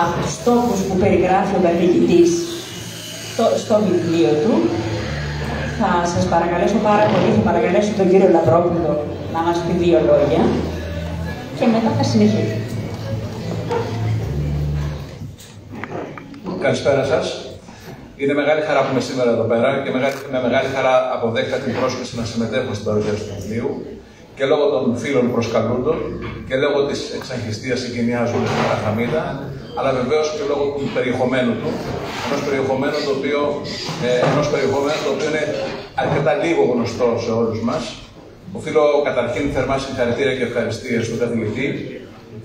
από τους τόπους που περιγράφει ο καθηγητής στο βιβλίο του. Θα σας παρακαλέσω πάρα πολύ, θα παρακαλέσω τον κύριο Λαυρόπουλο να μας πει 2 λόγια και μετά θα συνεχίσουμε. Καλησπέρα σας. Είναι μεγάλη χαρά που είμαι σήμερα εδώ πέρα και με μεγάλη χαρά αποδέχτηκα την πρόσκληση να συμμετέχω στην παρουσίαση του βιβλίου και λόγω των φίλων προσκαλούντων και λόγω της εξαγχιστίας εγκαινιάζονται στην Παραχαμίδα, αλλά βεβαίως και λόγω του περιεχομένου του, ενός περιεχομένου το οποίο είναι αρκετά λίγο γνωστό σε όλους μας. Οφείλω καταρχήν θερμά συγχαρητήρια και ευχαριστίες στον καθηγητή,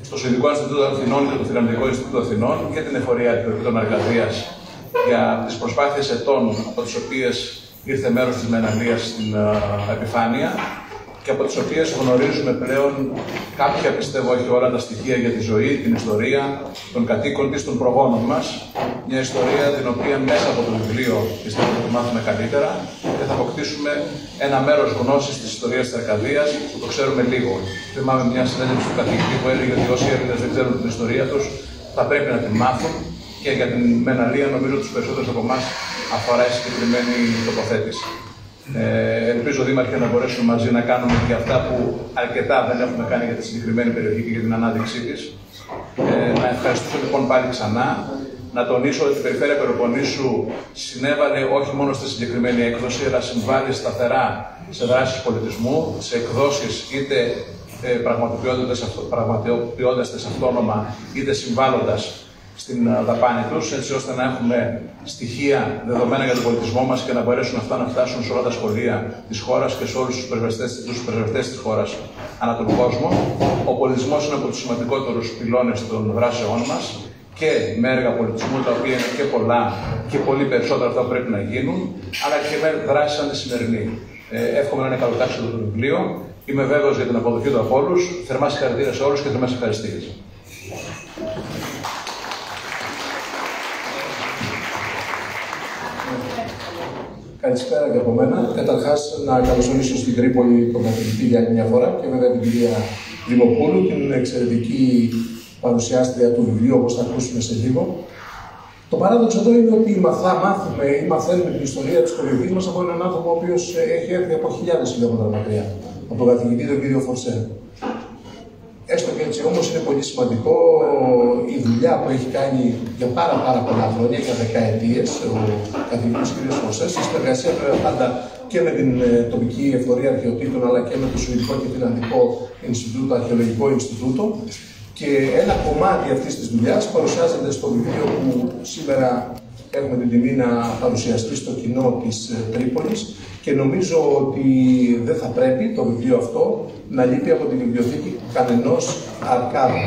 στο Συνδικό Ινστιτούτο Αθηνών και το Φιλανδικό Ινστιτούτο Αθηνών και την Εφορία Αρχαιολογικών Αρκαδίας για τις προσπάθειες ετών από τις οποίες ήρθε μέρος της Μεναλίας στην επιφάνεια και από τις οποίες γνωρίζουμε πλέον κάποια, πιστεύω όχι όλα, τα στοιχεία για τη ζωή, την ιστορία των κατοίκων της, των προγόνων μας. Μια ιστορία την οποία μέσα από το βιβλίο πιστεύω θα το μάθουμε καλύτερα και θα αποκτήσουμε ένα μέρος γνώσης της ιστορίας της Αρκαδίας που το ξέρουμε λίγο. Θυμάμαι μια συνέντευξη του καθηγητή που έλεγε ότι όσοι Έλληνες δεν ξέρουν την ιστορία τους θα πρέπει να την μάθουν και για την Μεναλία νομίζω τους περισσότερους από εμάς αφορά η συγκεκριμένη τοποθέτηση. Ελπίζω, Δήμαρχε, να μπορέσουμε μαζί να κάνουμε και αυτά που αρκετά δεν έχουμε κάνει για τη συγκεκριμένη περιοχή και για την ανάδειξή της. Να ευχαριστήσω λοιπόν πάλι ξανά. Να τονίσω ότι η Περιφέρεια Πελοποννήσου συνέβαλε όχι μόνο στη συγκεκριμένη έκδοση, αλλά συμβάλλει σταθερά σε δράσεις πολιτισμού, σε εκδόσεις είτε πραγματοποιώντας τις αυτόνομα, είτε συμβάλλοντας στην δαπάνη τους, έτσι ώστε να έχουμε στοιχεία δεδομένα για τον πολιτισμό μας και να μπορέσουν αυτά να φτάσουν σε όλα τα σχολεία της χώρας και σε όλους τους πρεσβευτές της χώρας ανά τον κόσμο. Ο πολιτισμός είναι από τους σημαντικότερους πυλώνες των δράσεών μας και με έργα πολιτισμού, τα οποία είναι και πολλά και πολύ περισσότερα αυτά που πρέπει να γίνουν, αλλά και με δράσεις σαν τη σημερινή. Εύχομαι να είναι καλοτάξιο το βιβλίο. Είμαι βέβαιος για την αποδοχή του από όλους. Θερμά συγχαρητήρια σε όλους και θερμές ευχαριστίες. Καλησπέρα και από μένα. Καταρχάς, να καλωσορίσω στην Τρίπολη τον καθηγητή για άλλη μια φορά και βέβαια την κυρία Δημοπούλου, την εξαιρετική παρουσιάστρια του βιβλίου, όπως θα ακούσουμε σε λίγο. Το παράδοξο εδώ είναι ότι θα μάθουμε ή μαθαίνουμε την ιστορία της περιοχής μας από έναν άνθρωπο ο οποίος έχει έρθει από χιλιάδες χιλιόμετρα μακριά, από τον καθηγητή τον κύριο Φορσέ. Έστω και έτσι όμως είναι πολύ σημαντικό η δουλειά που έχει κάνει για πάρα πολλά χρόνια, για δεκαετίες, ο καθηγητής κ. Φορσέ, στη συνεργασία πάντα και με την τοπική εφορία αρχαιοτήτων, αλλά και με το Σουηδικό και Φιλανδικό Ινστιτούτο, Αρχαιολογικό Ινστιτούτο. Και ένα κομμάτι αυτής της δουλειάς παρουσιάζεται στο βιβλίο που σήμερα έχουμε την τιμή να παρουσιαστεί στο κοινό της Τρίπολης και νομίζω ότι δεν θα πρέπει το βιβλίο αυτό να λείπει από τη βιβλιοθήκη κανενός Αρκάδου.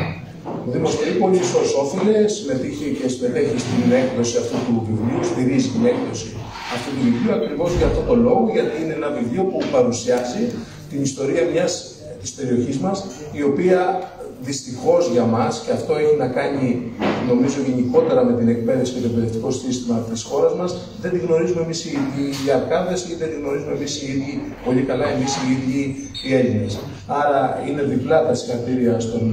Ο Δήμος Τρίπολης ως όφιλε συμμετείχε και συμμετέχει στην έκδοση αυτού του βιβλίου, στηρίζει την έκδοση αυτού του βιβλίου ακριβώς για αυτό το λόγο, γιατί είναι ένα βιβλίο που παρουσιάζει την ιστορία της περιοχής μας, η οποία δυστυχώς για μας, και αυτό έχει να κάνει νομίζω γενικότερα με την εκπαίδευση και το εκπαιδευτικό σύστημα της χώρας μας, δεν τη γνωρίζουμε εμείς οι Αρκάδες ή δεν τη γνωρίζουμε εμείς οι ίδιοι πολύ καλά, εμείς οι ίδιοι οι Έλληνες. Άρα είναι διπλά τα συγχαρητήρια στον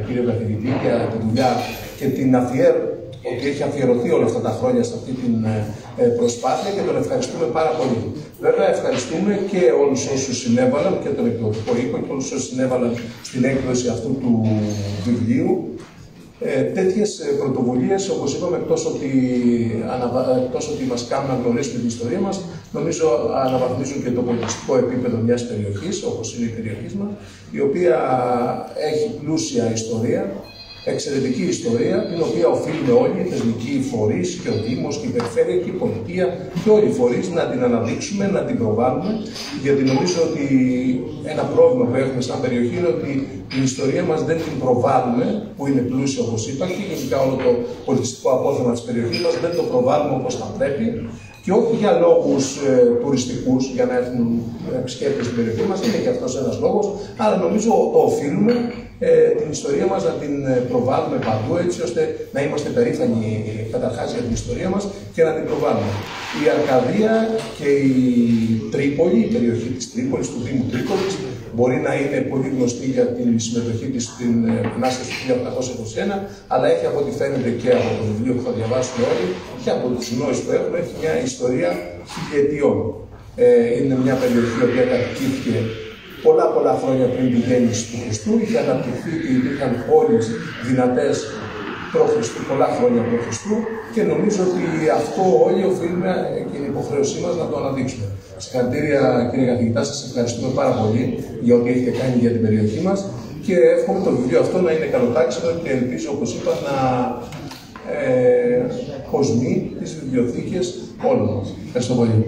κύριο καθηγητή για τη δουλειά και την ότι έχει αφιερωθεί όλα αυτά τα χρόνια σε αυτή την προσπάθεια και τον ευχαριστούμε πάρα πολύ. Βέβαια, ευχαριστούμε και όλους όσους συνέβαλαν και τον εκδοτικό οίκο και όλους όσους συνέβαλαν στην έκδοση αυτού του βιβλίου. Τέτοιες πρωτοβουλίες, όπως είπαμε, εκτός ότι μας κάνουν να γνωρίσουμε την ιστορία μας, νομίζω αναβαθμίζουν και το πολιτιστικό επίπεδο μιας περιοχής, όπως είναι η περιοχή μας, η οποία έχει πλούσια ιστορία, εξαιρετική ιστορία, την οποία οφείλουμε όλοι οι θεσμικοί φορείς και ο Δήμος και η Περιφέρεια και η Πολιτεία και όλοι οι φορείς να την αναδείξουμε, να την προβάλλουμε, γιατί νομίζω ότι ένα πρόβλημα που έχουμε σαν περιοχή είναι ότι την ιστορία μας δεν την προβάλλουμε, που είναι πλούσια όπως είπα, και γενικά όλο το πολιτιστικό απόθεμα της περιοχής μας δεν το προβάλλουμε όπως θα πρέπει. Και όχι για λόγους τουριστικούς, για να έρθουν επισκέπτες στην περιοχή μας, είναι και αυτός ένας λόγος, αλλά νομίζω το οφείλουμε την ιστορία μας να την προβάλλουμε παντού, έτσι ώστε να είμαστε περήφανοι καταρχάς για την ιστορία μας και να την προβάλλουμε. Η Αρκαδία και η Τρίπολη, η περιοχή της Τρίπολης, του Δήμου Τρίπολης, μπορεί να είναι πολύ γνωστή για την συμμετοχή της στην Επανάσταση του 1821, αλλά έχει από ό,τι φαίνεται και από το βιβλίο που θα διαβάσουμε όλοι και από τους νόους που έχουμε, έχει μια ιστορία χιλιετιών. Είναι μια περιοχή η οποία κατοικήθηκε πολλά χρόνια πριν τη γέννηση του Χριστού, είχε αναπτυχθεί και υπήρχαν πόλεις δυνατές π.Χ. πολλά χρόνια π.Χ. και νομίζω ότι αυτό όλοι οφείλουμε και είναι υποχρέωσή μας να το αναδείξουμε. Συγχαρητήρια κύριε καθηγητά, σας ευχαριστούμε πάρα πολύ για ό,τι έχετε κάνει για την περιοχή μας και εύχομαι το βιβλίο αυτό να είναι καλοτάξιμο και ελπίζω, όπως είπα, να κοσμεί τις βιβλιοθήκες όλων μας. Ευχαριστώ πολύ.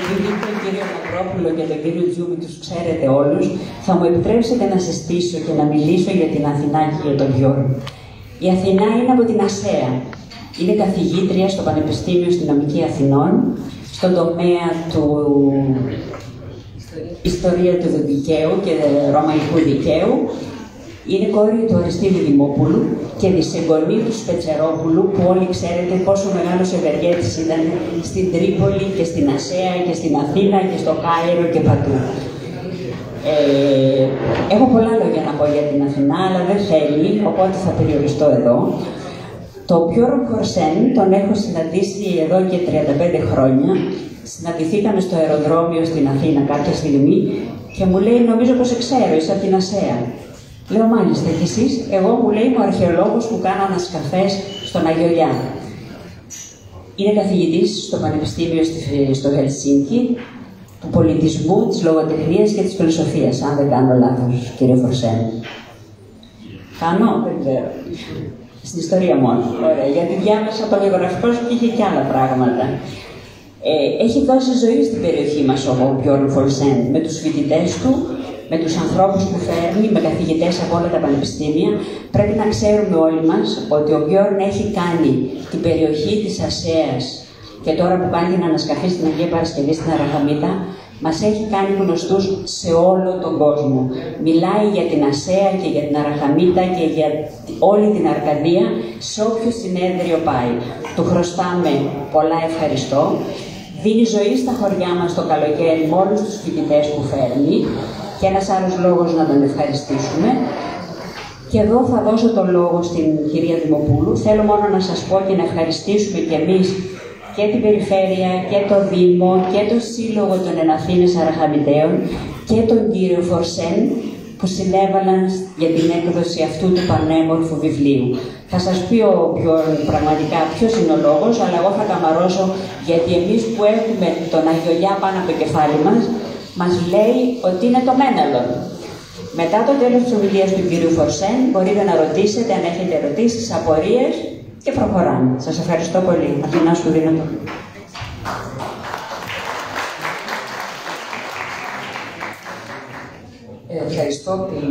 Επειδή τον κύριο Μαυρόπουλο και τον κύριο Τζούμι τους ξέρετε όλους, θα μου επιτρέψετε να συστήσω και να μιλήσω για την Αθηνά και για τον Μπιόρν. Η Αθηνά είναι από την Ασσέα. Είναι καθηγήτρια στο Πανεπιστήμιο στην Νομική Αθηνών, στον τομέα του Ιστορία του Δικαίου και Ρωμαϊκού Δικαίου. Είναι κόρη του Αριστίδη Δημόπουλου και δυσεγγονή του Σπετσερόπουλου, που όλοι ξέρετε πόσο μεγάλος ευεργέτης ήταν στην Τρίπολη και στην Ασσέα και στην Αθήνα και στο Κάιρο και παντού. Έχω πολλά λόγια να πω για την Αθηνά, αλλά δεν θέλει, οπότε θα περιοριστώ εδώ. Το Μπιόρν Φορσέν τον έχω συναντήσει εδώ και 35 χρόνια. Συναντηθήκαμε στο αεροδρόμιο στην Αθήνα κάποια στιγμή και μου λέει: νομίζω πως ξέρω, είσαι από την Ασσέα. Λέω: μάλιστα, και εσείς? Εγώ, μου λέει, είμαι ο αρχαιολόγος που κάνω ανασκαφές στον Αγιολιά. Είναι καθηγητής στο Πανεπιστήμιο στο Χελσίνκι, του πολιτισμού, της λογοτεχνίας και της φιλοσοφίας, αν δεν κάνω λάθος, κύριε Φορσέν. Κάνω, δεν ξέρω. Στην ιστορία μόνο. Ωραία, γιατί διάβασα το βιογραφικό σου και είχε και άλλα πράγματα. Έχει δώσει ζωή στην περιοχή μας ο Μπιόρν Φορσέν, με τους φοιτητές του, με τους ανθρώπους που φέρνει, με καθηγητές από όλα τα πανεπιστήμια. Πρέπει να ξέρουμε όλοι μας ότι ο Μπιόρν έχει κάνει την περιοχή της Ασσέας και τώρα που κάνει την ανασκαφή στην Αγία Παρασκευή στην Αραχαμίτα, μας έχει κάνει γνωστούς σε όλο τον κόσμο. Μιλάει για την Ασσέα και για την Αραχαμίτα και για όλη την Αρκαδία σε όποιο συνέδριο πάει. Του χρωστάμε πολλά ευχαριστώ. Δίνει ζωή στα χωριά μας το καλοκαίρι με όλους τους φοιτητές που φέρνει. Και ένας άλλος λόγος να τον ευχαριστήσουμε. Και εδώ θα δώσω τον λόγο στην κυρία Δημοπούλου. Θέλω μόνο να σας πω και να ευχαριστήσουμε κι εμείς και την Περιφέρεια και το Δήμο και το Σύλλογο των Εναθήνες Αραχαμιτέων και τον κύριο Φορσέν που συνέβαλαν για την έκδοση αυτού του πανέμορφου βιβλίου. Θα σας πει ο Μπιόρν πραγματικά ποιος είναι ο λόγος, αλλά εγώ θα καμαρώσω, γιατί εμείς που έχουμε τον Αγιολιά πάνω από το κεφάλι μας λέει ότι είναι το Μέναλον. Μετά το τέλος της ομιλίας του κύριου Φορσέν μπορείτε να ρωτήσετε αν έχετε ερωτήσεις, απορίες και προχωράμε. Σας ευχαριστώ πολύ. Αθηνά σου δίνω το. Ευχαριστώ την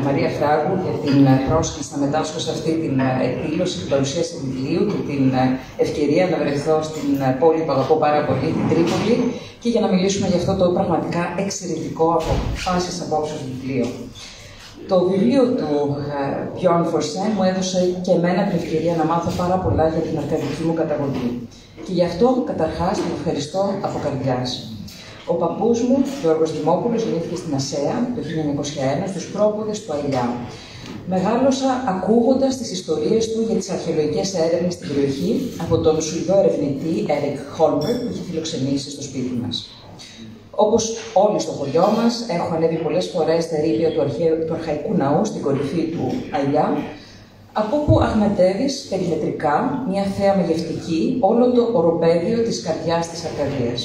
Μαρία Φράγκου για την πρόσκληση να μετάσχω σε αυτή την εκδήλωση, την παρουσίαση βιβλίου και την ευκαιρία να βρεθώ στην πόλη που αγαπώ πάρα πολύ, την Τρίπολη, και για να μιλήσουμε για αυτό το πραγματικά εξαιρετικό από πάσης απόψεως βιβλίο. Το βιβλίο του Μπιόρν Φορσέν μου έδωσε και εμένα την ευκαιρία να μάθω πάρα πολλά για την αρκαδική μου καταγωγή. Και γι' αυτό καταρχάς τον ευχαριστώ από καρδιάς. Ο παππούς μου, Γιώργος Δημόπουλος, γεννήθηκε στην Ασσέα το 1901 στους πρόποδες του Αηλιά. Μεγάλωσα ακούγοντας τις ιστορίες του για τις αρχαιολογικές έρευνες στην περιοχή από τον Σουηδό ερευνητή Έρικ Χόλμπεργκ, που είχε φιλοξενήσει στο σπίτι μας. Όπως όλοι στο χωριό μας, έχω ανέβει πολλές φορές στα ερείπια του αρχαϊκού ναού στην κορυφή του Αηλιά, από όπου αγνατεύεις περιμετρικά μια θέα μεγευτική όλο το οροπέδιο της καρδιάς της Αρκαδίας.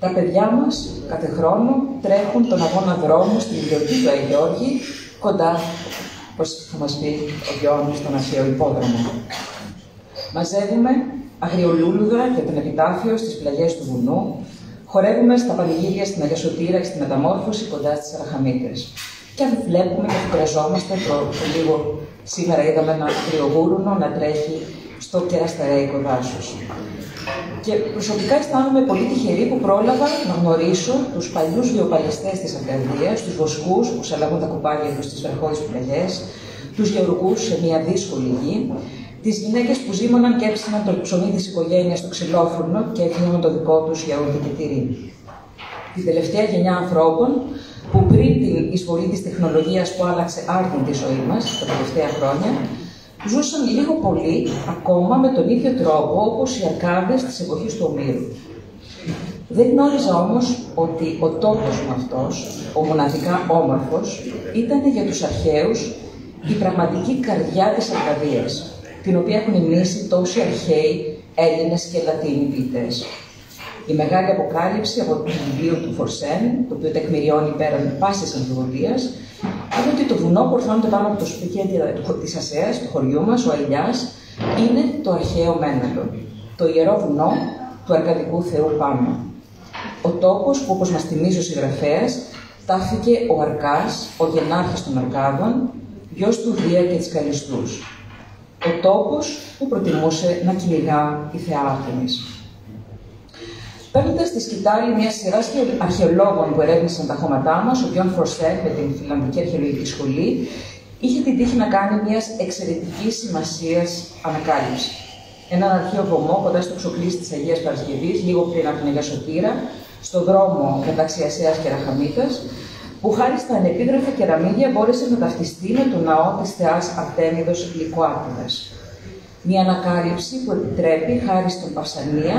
Τα παιδιά μας κάθε χρόνο τρέχουν τον αγώνα δρόμου στην ιδιωτή του Αγιώργη, κοντά, όπως θα μας πει ο Γιώργος, στον αρχαίο υπόδρομο. Μαζεύουμε αγριολούλουδα για τον επιτάφιο στις πλαγιές του βουνού, χορεύουμε στα πανηγύρια στην Αγία Σωτήρα και στη Μεταμόρφωση κοντά στις Αραχαμίτες. Και αν βλέπουμε και φουκραζόμαστε, το λίγο σήμερα είδαμε ένα αγριογούρουνο να τρέχει στο κεραστεραϊκό δάσος. Και προσωπικά αισθάνομαι πολύ τυχερή που πρόλαβα να γνωρίσω τους παλιούς βιοπαλαιστές της Αρκαδίας, τους βοσκούς που ξαλαγούν τα κουπάκια τους στις βραχώδεις πουρελιές, τους γεωργούς σε μια δύσκολη γη, τις γυναίκες που ζήμωναν και έψιναν το ψωμί της οικογένειας στο ξυλόφουρνο και έφυγαν το δικό τους γιαούρτι και τυρί. Την τελευταία γενιά ανθρώπων που πριν την εισβολή της τεχνολογίας που άλλαξε άρδιν τη ζωή μας τα τελευταία χρόνια, ζούσαν λίγο πολύ ακόμα με τον ίδιο τρόπο όπως οι Αρκάδες της εποχής του Ομήρου. Δεν γνώριζα όμως ότι ο τόπος μου αυτός, ο μοναδικά όμορφος, ήταν για τους αρχαίους η πραγματική καρδιά της Αρκαδίας, την οποία έχουν υμνήσει τόσοι αρχαίοι Έλληνες και Λατίνοι ποιητές. Η Μεγάλη Αποκάλυψη από το βιβλίο του Φορσέν, το οποίο τεκμηριώνει πέραν πάσης αμφιβολίας, είναι ότι το βουνό που ορθώνεται πάνω από το σπίτι της Ασσέας, του χωριού μας, ο Αηλιάς, είναι το αρχαίο Μέναλον, το ιερό βουνό του Αρκαδικού Θεού Πάνου. Ο τόπος που, όπως μας θυμίζει ο συγγραφέας, τάφηκε ο Αρκάς, ο γενάρχης των Αρκάδων, γιος του Δία και της Καλιστούς. Ο τόπος που προτιμούσε να κυνηγά η θεά Άρτεμις. Παίρνοντας στη σκητάλη μια σειρά αρχαιολόγων που ερεύνησαν τα χώματά μας, ο Μπιόν Φορσέ με την Φιλανδική Αρχαιολογική Σχολή είχε την τύχη να κάνει μια εξαιρετική σημασίας ανακάλυψη. Έναν αρχαίο βωμό κοντά στο Ξοκλήσι της Αγίας Παρασκευής, λίγο πριν από την Αγία Σωτήρα, στον δρόμο μεταξύ Ασσέας και Ραχαμίτας, που χάρη στα ανεπίγραφα κεραμίδια μπόρεσε να ταυτιστεί με το ναό της θεάς Αρτέμιδος Λυκοάρτιδας. Μια ανακάλυψη που επιτρέπει, χάρη στον Παυσανία,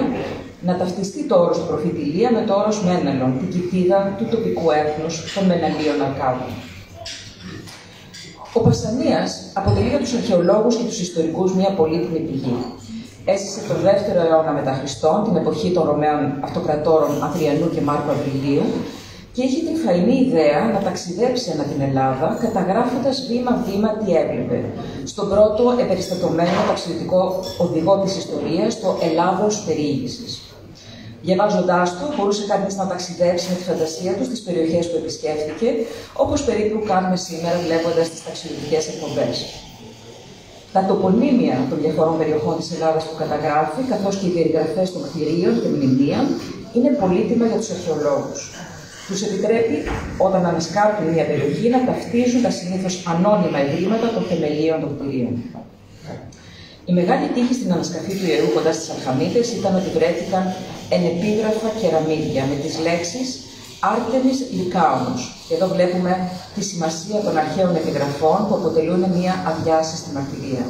να ταυτιστεί το όρος προφητηλία με το όρος Μέναλον, την κοιτίδα του τοπικού έθνους των Μεναλίων Αρκάδων. Ο Παυσανίας αποτελεί για τους αρχαιολόγους και τους ιστορικούς μια πολύτιμη πηγή. Έζησε τον 2ο αιώνα μετά Χριστόν, την εποχή των Ρωμαίων αυτοκρατόρων Αδριανού και Μάρκου Αυριλίου, και είχε την φαϊνή ιδέα να ταξιδέψει ανά την Ελλάδα, καταγράφοντας βήμα-βήμα τι έβλεπε, στον πρώτο εμπεριστατωμένο ταξιδιωτικό οδηγό της ιστορίας, το Ελλάδος Περιήγησης. Διαβάζοντάς το, μπορούσε κανείς να ταξιδέψει με τη φαντασία του στις περιοχές που επισκέφθηκε, όπως περίπου κάνουμε σήμερα βλέποντας τις ταξιδιωτικές εκπομπές. Τα τοπονύμια των διαφορών περιοχών της Ελλάδας που καταγράφει, καθώς και οι περιγραφές των κτηρίων και μνημείων, είναι πολύτιμα για τους αρχαιολόγους. Τους επιτρέπει, όταν ανασκάπτουν μια περιοχή, να ταυτίζουν τα συνήθως ανώνυμα ιδρύματα των θεμελίων των κτηρίων. Η μεγάλη τύχη στην ανασκαφή του ιερού κοντά στις Αρχαμίτες ήταν ότι βρέθηκαν ενεπίγραφα κεραμίδια με τις λέξεις Άρτεμις Λυκάονος. Και εδώ βλέπουμε τη σημασία των αρχαίων επιγραφών που αποτελούν μια αδιάσυστη μαρτυρία.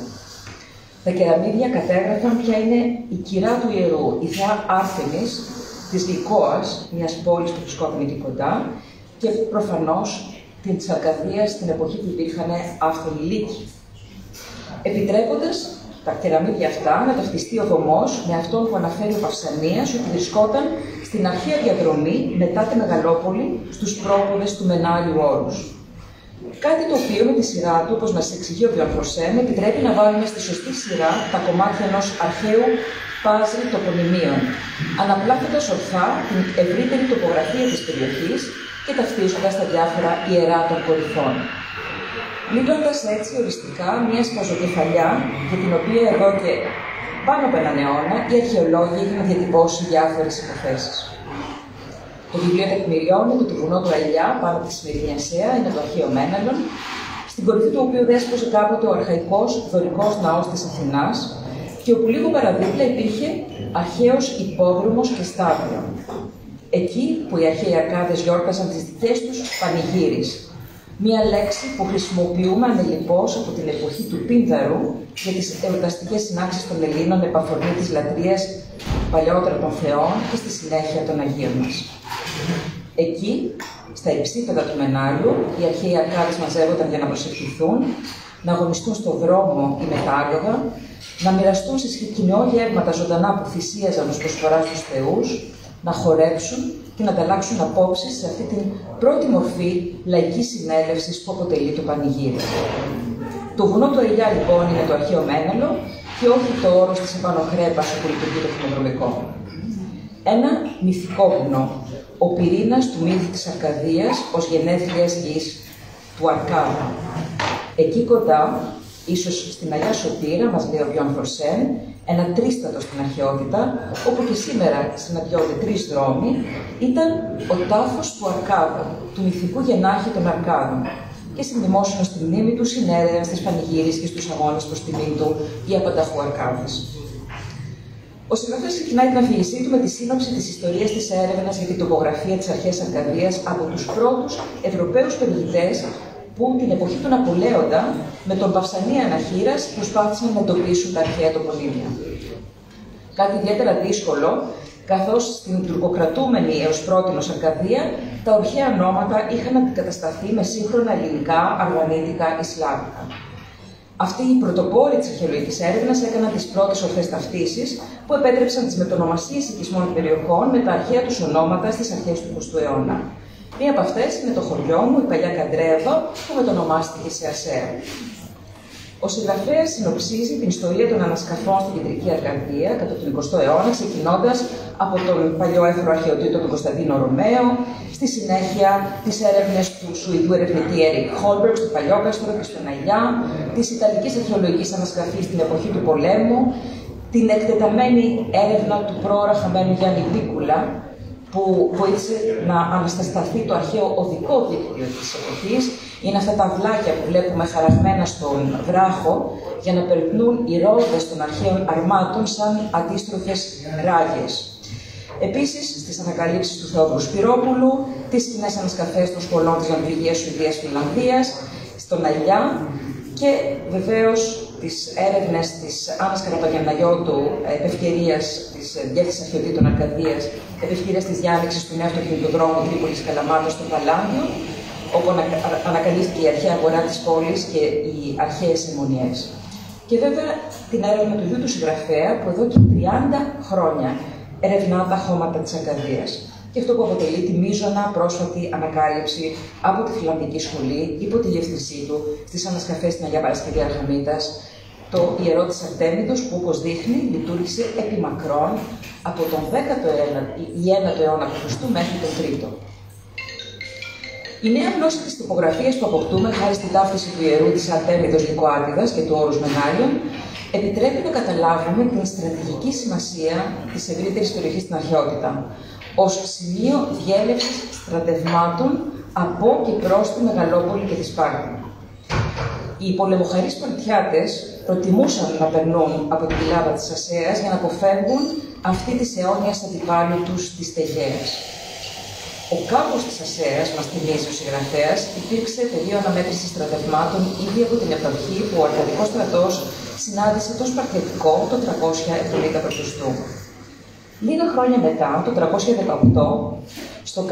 Τα κεραμίδια κατέγραφαν ποια είναι η κυρά του ιερού, η θεά Άρτεμις της Λυκόας, μιας πόλης που βρισκόταν εκεί κοντά, και προφανώς της Αρκαδίας στην εποχή που υπήρχαν άφθονοι λύκοι. Επιτρέποντας τα κεραμίδια αυτά να ταυτιστεί ο δομός με αυτόν που αναφέρει ο Παυσανίας ότι βρισκόταν στην αρχαία διαδρομή μετά τη Μεγαλόπολη στους πρόποδες του Μενάριου Όρους. Κάτι το οποίο με τη σειρά του, όπως μας εξηγεί ο Μπιόν Φορσέ, επιτρέπει να βάλουμε στη σωστή σειρά τα κομμάτια ενός αρχαίου πάζλ τοπονημίων, αναπλάκοντας ορθά την ευρύτερη τοπογραφία της περιοχής και ταυτίζοντας τα διάφορα ιερά των κορυφών. Λύνοντας έτσι οριστικά μια σκαζοκεφαλιά για την οποία εδώ και πάνω από έναν αιώνα οι αρχαιολόγοι είχαν διατυπώσει διάφορες υποθέσεις. Το βιβλίο τεκμηριώνει ότι το βουνό του Αηλιά πάνω από τη σημερινή Ασσέα είναι το αρχαίο Μέναλον, στην κορυφή του οποίου δέσπωσε κάποτε ο αρχαϊκός δωρικός ναός της Αθηνάς και όπου λίγο παραδίπλα υπήρχε αρχαίος υπόδρομος και στάδιο. Εκεί που οι αρχαίοι Αρκάδες γιόρταζαν τις δικές τους πανηγύρις. Μία λέξη που χρησιμοποιούμε ανελιπώς από την εποχή του Πίνδαρου για τις εορταστικές συνάξεις των Ελλήνων επ' αφορμή της λατρείας παλιότερα των θεών και στη συνέχεια των Αγίων μας. Εκεί, στα υψίπεδα του Μενάριου, οι αρχαίοι Αρκάδες μαζεύονταν για να προσευχηθούν, να αγωνιστούν στον δρόμο ή μετάλογα, να μοιραστούν σε σκηνιό γεύματα ζωντανά που θυσίαζαν ως προσφορά στους θεούς, να χορέψουν και να ανταλλάξουν απόψεις σε αυτή την πρώτη μορφή λαϊκής συνέλευσης που αποτελεί το πανηγύρι. Το βουνό του Αηλιά λοιπόν είναι το αρχαίο Μέναλο και όχι το όρος της επάνω Χρέπας όπου λειτουργεί το χημοδρομικό. Ένα μυθικό βουνό, ο πυρήνας του μύθου της Αρκαδίας ως γενέθλιας γης του Αρκάδα. Εκεί κοντά Ίσως στην Αγιά Σωτήρα, μας λέει ο Μπιόν Φορσέν, ένα τρίστατο στην αρχαιότητα, όπου και σήμερα συναντιόνται 3 δρόμοι, ήταν ο τάφος του Αρκάδου, του μυθικού γενάρχη των Αρκάδων. Και συνδημόσυνο στη μνήμη του συνέδρια στις πανηγύρεις και στους αγώνες προς τιμήν του οι απανταχού Αρκάδες. Ο συγγραφέας ξεκινάει την αφήγησή του με τη σύνοψη της ιστορίας της έρευνας για την τοπογραφία της αρχαίας Αρκαδίας από τους πρώτους Ευρωπαίους περιηγητές που την εποχή του Ναπολέοντα με τον Παυσανία Αναχήρας προσπάθησαν να εντοπίσουν τα αρχαία τοπονύμια. Κάτι ιδιαίτερα δύσκολο, καθώς στην τουρκοκρατούμενη έως πρότινος Αρκαδία τα ορχαία ονόματα είχαν αντικατασταθεί με σύγχρονα ελληνικά, αργανίτικα ή σλάβικα. Αυτοί οι πρωτοπόροι της αρχαιολογικής έρευνας έκαναν τις πρώτες ορθές ταυτίσεις που επέτρεψαν τις μετονομασίες οικισμών περιοχών με τα αρχαία τους ονόματα στις αρχές του 20ου αιώνα. Μία από αυτές είναι το χωριό μου, η παλιά Καντρέβα, που μετονομάστηκε σε Ασσέα. Ο συγγραφέας συνοψίζει την ιστορία των ανασκαφών στην κεντρική Αρκαδία κατά τον 20ο αιώνα, ξεκινώντας από τον παλιό έθρο αρχαιοτήτο του Κωνσταντίνο Ρωμαίο, στη συνέχεια τις έρευνες του Σουηδού ερευνητή Έρικ Χόλμπεργκ στο Παλιόκαστρο και στον Αγιά, της Ιταλικής αρχαιολογικής ανασκαφής στην εποχή του πολέμου, την εκτεταμένη έρευνα του πρόωρα χαμένου Γιάννη Πίκουλα, που βοήθησε να αναστασταθεί το αρχαίο οδικό δίκτυο της εποχής. Είναι αυτά τα αυλάκια που βλέπουμε χαραγμένα στον βράχο για να περνούν οι ρόδες των αρχαίων αρμάτων σαν αντίστροφες ράγες. Επίσης, στις ανακαλύψεις του Θεόδωρου Σπυρόπουλου, τις κοινές ανασκαφές των σχολών της Νορβηγίας, Σουηδίας, Φινλανδίας, στον Αλιά και βεβαίως τις έρευνες της Άννας Καραπαγιανναγιώτου επευκαιρίας της Διεύθυνσης Αρχαιοτήτων Αρκαδίας, επευκαιρίας της διάνοιξης του νέου αυτοκινητοδρόμου Τρίπολης Καλαμάτας στο Παλάντιο, όπου ανακαλύφθηκε η αρχαία αγορά της πόλης και οι αρχαίες αιμονιές. Και βέβαια την έρευνα του ίδιου του συγγραφέα που εδώ και 30 χρόνια ερευνά τα χώματα της Αρκαδίας. Και αυτό που αποτελεί τη μείζωνα πρόσφατη ανακάλυψη από τη Φιλανδική Σχολή, υπό τη διεύθυνσή του, στις ανασκαφές στην Αγία Παρασκευή Αρχαμήτας, το ιερό της Αρτέμιδος, που όπως δείχνει λειτουργήσε επί μακρόν από τον 9ο αιώνα π.Χ. μέχρι τον 3ο. Η νέα γνώση της τυπογραφίας που αποκτούμε χάρη στη ταύτιση του ιερού της Αρτέμιδος Λυκοάτιδας και του όρους Μεγάλιων επιτρέπει να καταλάβουμε την στρατηγική σημασία της ευρύτερης περιοχής στην αρχαιότητα ως σημείο διέλευσης στρατευμάτων από και προς τη Μεγαλόπολη και τη Σπάρτη. Οι πολεμοχαρείς Σπαρτιάτες προτιμούσαν να περνούν από την κοιλάδα της Ασσέας για να αποφεύγουν αυτή της αιώνιας αντιπάλου τους της Τεγέας. Ο κάμπος της Ασσέας, μας θυμίζει ο συγγραφέας, υπήρξε πεδίο αναμέτρησης στρατευμάτων ήδη από την εποχή που ο Αρκαδικός στρατός συνάντησε το Σπαρτιατικό το 370 π.Χ. Λίγα χρόνια μετά, το 318, στον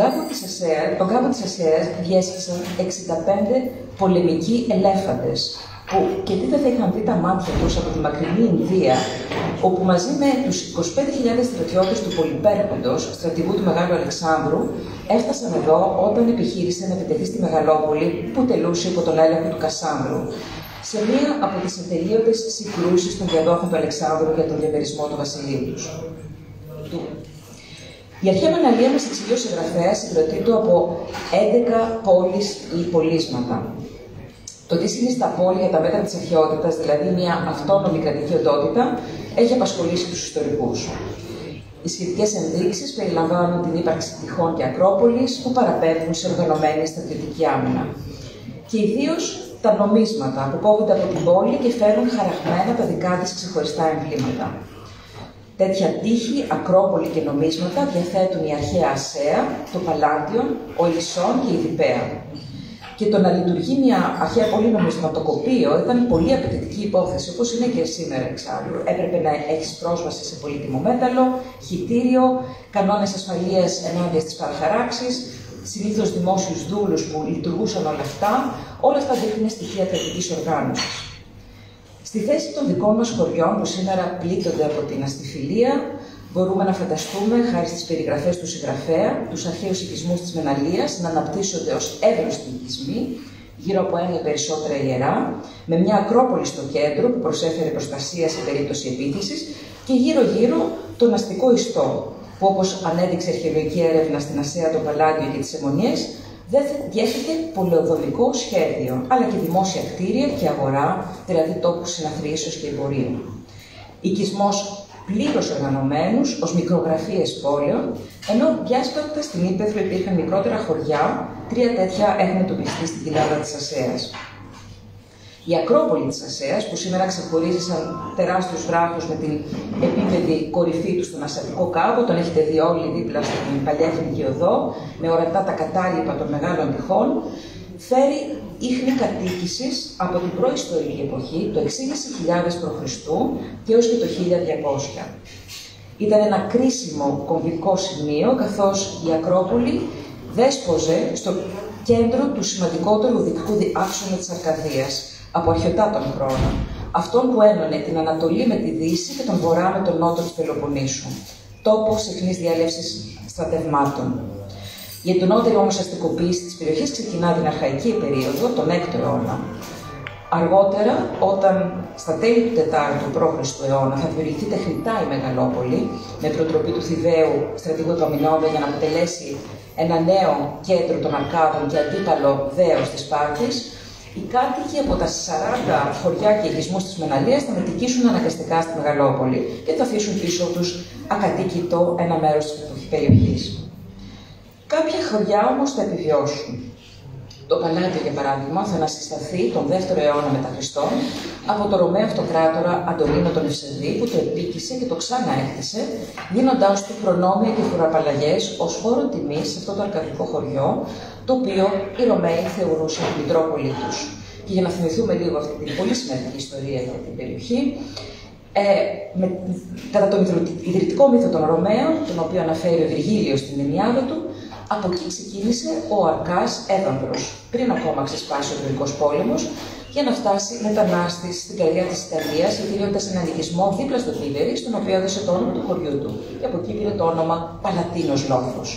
κάμπο της Ασσέας διέσχισαν 65 πολεμικοί ελέφαντες, που και τι δεν θα είχαν δει τα μάτια τους από τη μακρινή Ινδία, όπου μαζί με τους 25.000 στρατιώτες του Πολυπέρχοντος, στρατηγού του Μεγάλου Αλεξάνδρου, έφτασαν εδώ όταν επιχείρησε να επιτεθεί στη Μεγαλόπολη που τελούσε υπό τον έλεγχο του Κασάνδρου, σε μία από τις ατελείωτες συγκρούσεις των διαδόχων του Αλεξάνδρου για τον διαμερισμό του βασιλείου του. Η αρχαία Μαναλία μας εξηγεί ο συγγραφέας συγκροτείται από 11 πόλεις ή πολίσματα. Το τι συνιστά πόλη για τα μέτρα της αρχαιότητας, δηλαδή μια αυτόνομη κρατική οντότητα, έχει απασχολήσει τους ιστορικούς. Οι σχετικές ενδείξεις περιλαμβάνουν την ύπαρξη τυχών και ακρόπολης που παραπέμπουν σε οργανωμένη στρατιωτική άμυνα. Και ιδίως τα νομίσματα που κόβονται από την πόλη και φέρνουν χαραγμένα τα δικά της ξεχωριστά εμβλήματα. Τέτοια τείχη, ακρόπολη και νομίσματα διαθέτουν η αρχαία Ασσέα, το Παλάντιον, ο Ηλισσόν και η Διπέα. Και το να λειτουργεί μια αρχαία πόλη νομισματοκοπείο ήταν πολύ απαιτητική υπόθεση, όπως είναι και σήμερα εξάλλου. Έπρεπε να έχεις πρόσβαση σε πολύτιμο μέταλλο, χυτήριο, κανόνες ασφαλείας ενάντια στις παραχαράξεις, συνήθως δημόσιους δούλους που λειτουργούσαν όλα αυτά. Όλα αυτά δείχνουν στοιχεία κρατικής οργάνωσης. Στη θέση των δικών μας χωριών που σήμερα πλήττονται από την αστιφιλία, μπορούμε να φανταστούμε, χάρη στις περιγραφές του συγγραφέα, τους αρχαίους οικισμούς της Μεναλίας να αναπτύσσονται ως εύρωστοι οικισμοί, γύρω από ένα ή περισσότερα ιερά, με μια ακρόπολη στο κέντρο που προσέφερε προστασία σε περίπτωση επίθεσης και γύρω-γύρω τον αστικό ιστό, που όπως ανέδειξε η αρχαιολογική έρευνα στην Ασσέα, το Παλάντιο και τις Αιμονιές, δεν διέθετε πολεοδομικό σχέδιο, αλλά και δημόσια κτίρια και αγορά, δηλαδή τόπους συναθρήσεως και εμπορίου. Οικισμός πλήρως οργανωμένους ως μικρογραφίες πόλεων, ενώ διάσπαρτα στην Ύπαιθρο υπήρχαν μικρότερα χωριά, 3 τέτοια έχουν εντοπιστεί στην κοιλάδα της Ασσέας. Η Ακρόπολη της Ασσέας, που σήμερα ξεχωρίζει σαν τεράστιους βράχους με την επίπεδη κορυφή του στον Ασσατικό κάβο, τον έχετε δει όλοι δίπλα στην παλιά Εθνική Οδό, με ορατά τα κατάλοιπα των μεγάλων τυχών, φέρει ίχνη κατοίκησης από την προϊστορική εποχή, το 60.000 π.Χ. και έως και το 1200. Ήταν ένα κρίσιμο κομβικό σημείο, καθώς η Ακρόπολη δέσποζε στο κέντρο του σημαντικότερου οδικού άξονα της Αρκαδίας, από αρχαιοτά των χρόνων, αυτόν που ένωνε την Ανατολή με τη Δύση και τον Βορρά με τον Νότο του Πελοποννήσου, τόπο συχνής διέλευσης στρατευμάτων. Η εντονότερη όμως αστικοποίηση της περιοχής ξεκινά την αρχαϊκή περίοδο, τον 6ο αιώνα. Αργότερα, όταν στα τέλη του 4ου π.Χ. αιώνα θα δημιουργηθεί τεχνητά η Μεγαλόπολη, με προτροπή του Θηβαίου στρατηγού Επαμινόντα για να αποτελέσει ένα νέο κέντρο των Αρκάδων και αντίπαλο δέος της Σπάρτης, οι κάτοικοι από τα 40 χωριά και οικισμούς της Μεναλίας θα μετικήσουν αναγκαστικά στη Μεγαλόπολη και θα αφήσουν πίσω τους ακατοίκητο ένα μέρος της περιοχής. Κάποια χωριά όμως θα επιβιώσουν. Το Παλάτιο, για παράδειγμα, θα ανασυσταθεί τον 2ο αιώνα μετά Χριστόν από το Ρωμαίο αυτοκράτορα Αντωνίνο τον Ευσεβή, που το επίκησε και το ξαναέκτισε, δίνοντάς του προνόμια και φοροαπαλλαγές ως φόρο τιμής σε αυτό το αρκαδικό χωριό, το οποίο οι Ρωμαίοι θεωρούσαν μητρόπολη τους. Και για να θυμηθούμε λίγο αυτή την πολύ σημαντική ιστορία για την περιοχή, κατά τον ιδρυτικό μύθο των Ρωμαίων, τον οποίο αναφέρει ο Βυργίλιος στην Ενιάδα του, από εκεί ξεκίνησε ο Αρκάς Έβανδρος, πριν ακόμα ξεσπάσει ο Τροικός πόλεμος, για να φτάσει μετανάστης στην καρδιά της Ιταλίας, ιδρύοντας έναν οικισμό δίπλα στο Τίβερι, στον οποίο έδωσε το όνομα του χωριού του. Και από εκεί πήρε το όνομα Παλατίνος Λόφος.